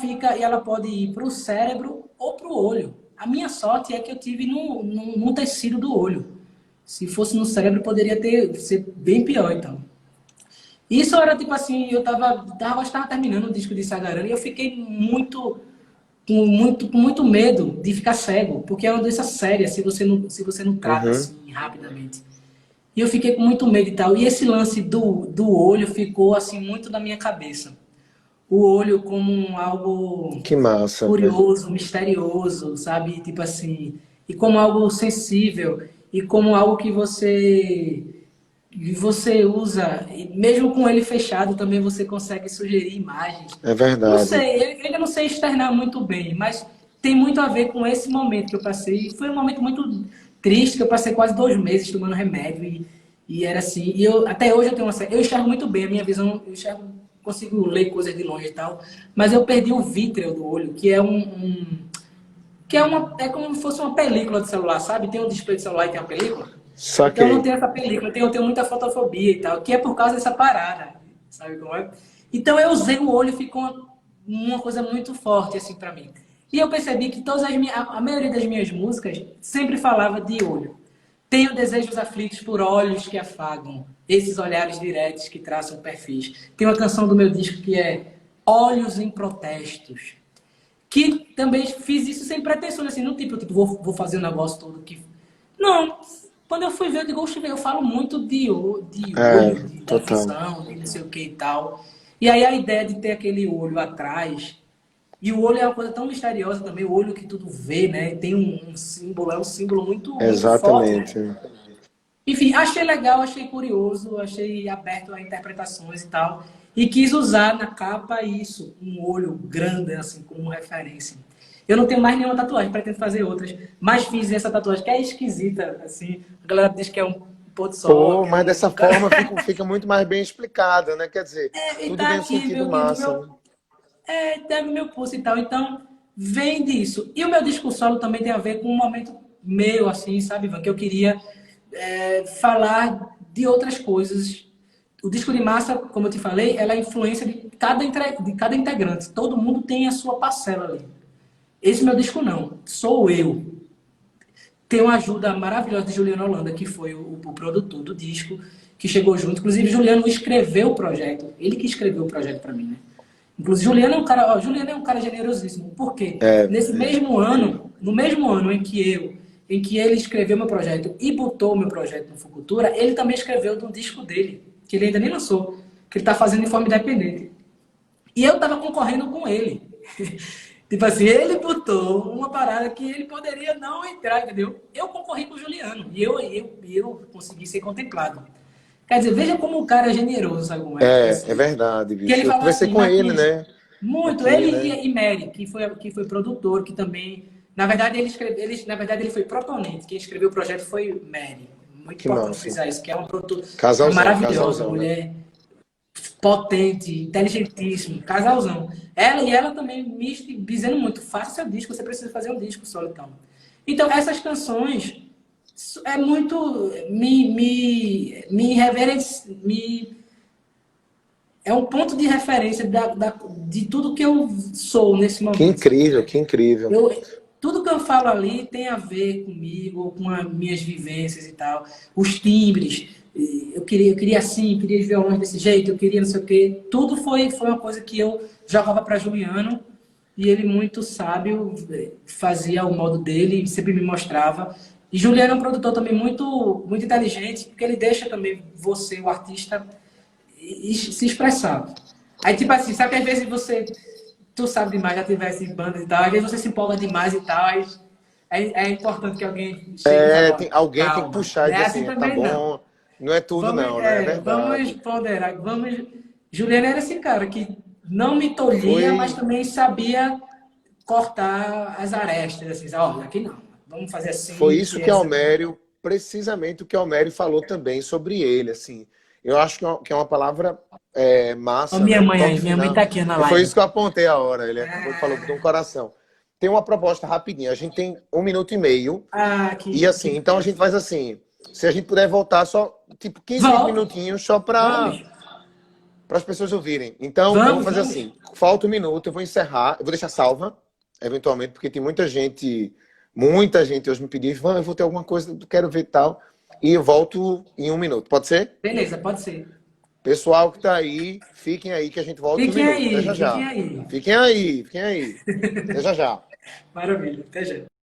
pode ir para o cérebro ou para o olho. A minha sorte é que eu tive no tecido do olho. Se fosse no cérebro, poderia ser bem pior, então. Isso era tipo assim, estava terminando o disco de Sagarana e eu fiquei com muito medo de ficar cego, porque é uma doença séria se você não trata Uhum. assim rapidamente. E eu fiquei com muito medo e tal. E esse lance do olho ficou assim muito na minha cabeça. O olho como algo Que massa, velho. curioso, misterioso, sabe? Tipo assim, e como algo sensível e como algo que você usa, e mesmo com ele fechado, também você consegue sugerir imagens. É Não verdade. sei, eu ainda não sei externar muito bem, mas tem muito a ver com esse momento que eu passei. Foi um momento muito triste, que eu passei quase 2 meses tomando remédio e era assim. E até hoje eu tenho eu enxergo muito bem, a minha visão, eu enxergo, consigo ler coisas de longe e tal, mas eu perdi o vítreo do olho, que é como se fosse uma película de celular, sabe? Tem um display de celular e tem uma película. Então eu não Saquei. tenho essa película, eu tenho muita fotofobia e tal, que é por causa dessa parada, sabe como é? Então eu usei o olho e ficou uma coisa muito forte assim para mim. E eu percebi que a maioria das minhas músicas sempre falava de olho. Tenho desejos aflitos por olhos que afagam, esses olhares diretos que traçam perfis. Tem uma canção do meu disco que é Olhos em Protestos, que também fiz isso sem pretensão, assim, não tipo vou fazer um negócio todo que... Não, quando eu fui ver, eu digo, oxe, eu falo muito de É, olho, da total. visão, de não sei o que e tal. E aí a ideia de ter aquele olho atrás E o olho é uma coisa tão misteriosa também, o olho que tudo vê, né? Tem um símbolo, é um símbolo muito forte, né? Exatamente. Enfim, achei legal, achei curioso, achei aberto a interpretações e tal. E quis usar na capa isso, um olho grande, assim, como referência. Eu não tenho mais nenhuma tatuagem, pretendo fazer outras. Mas fiz essa tatuagem que é esquisita, assim. A galera diz que é um pôr do sol, Pô, que é mas dessa um... forma fica muito mais bem explicado, né? Quer dizer, E tudo tá tem um aqui, sentido meu, e no massa, né? meu, teve meu pulso e tal. Então, vem disso. E o meu disco solo também tem a ver com um momento meu, assim, sabe, Ivan? Que eu queria falar de outras coisas. O disco de massa, como eu te falei, ela é a influência de cada integrante. Todo mundo tem a sua parcela ali. Esse meu disco não. Sou eu. Tem uma ajuda maravilhosa de Juliano Holanda, que foi o produtor do disco, que chegou junto. Inclusive, Juliano escreveu o projeto. Ele que escreveu o projeto para mim, né? Inclusive, Juliano é um cara, ó, Juliano é um cara generosíssimo. Por quê? É, Nesse mesmo ano, no mesmo ano em que ele escreveu meu projeto e botou meu projeto no Fucultura, ele também escreveu do disco dele, que ele ainda nem lançou, que ele está fazendo de forma independente. E eu estava concorrendo com ele. Tipo assim, ele botou uma parada que ele poderia não entrar, entendeu? Eu concorri com o Juliano e eu consegui ser contemplado. Quer dizer, veja como o cara é generoso, sabe como é? é verdade, Que ele bicho. Eu falou conversei assim, com ele, Martins, né? muito, Aqui, ele né? e Mary, que foi produtor, que também, na verdade, na verdade, ele foi proponente, quem escreveu o projeto foi Mary. Muito Que importante massa. frisar isso, que é uma produtora Casalzão, maravilhosa, casalzão, né? mulher potente, inteligentíssima, casalzão. Ela também me dizendo muito, faça seu disco, você precisa fazer um disco solo, então. Então, essas canções é muito me reverencia, é um ponto de referência de tudo que eu sou nesse Que momento, sabe? incrível, que incrível. Tudo que eu falo ali tem a ver comigo, com as minhas vivências e tal. Os timbres, eu queria assim, queria os violões desse jeito, eu queria não sei o quê. Tudo foi uma coisa que eu jogava para Juliano e ele, muito sábio, fazia o modo dele, sempre me mostrava. E Juliano é um produtor também muito inteligente, porque ele deixa também você, o artista, se expressar. Aí, tipo assim, sabe que às vezes tu sabe demais, já tivesse banda e tal, às vezes você se empolga demais e tal, é importante que alguém chegue e fale, É, ó, alguém tem que calma. puxar Não e é dizer assim assim, tá também, não. bom, não é tudo não, né? É Vamos verdade. ponderar, vamos... Juliana era esse cara que não me tolhia, mas Foi, também sabia cortar as arestas, assim, ó, aqui não, vamos fazer foi assim, isso que que essa... Almério, precisamente o que Almério falou também sobre ele, assim. Eu acho que é uma palavra Ó, massa, né? minha O mãe toque aí, minha mãe final. tá aqui na Foi live. isso que eu apontei a hora. Ele acabou de falar de um coração. Tem uma proposta rapidinha. A gente tem 1 minuto e meio. Ah, E assim, que então a gente faz assim. Se a gente puder voltar só, tipo, 15, 20 Volto, minutinhos só vamos, para as pessoas ouvirem. Então, eu vou vamos, fazer vamos. assim: falta 1 minuto, eu vou encerrar, eu vou deixar salva, eventualmente, porque tem muita gente hoje me pediu, Ivan, eu vou ter alguma coisa, quero ver tal. E eu volto em 1 minuto. Pode ser? Beleza, pode ser. Pessoal que está aí, fiquem aí que a gente volta em 1 minuto. Até já Fiquem já. aí. Fiquem aí, fiquem aí. Até já já. Maravilha, até já.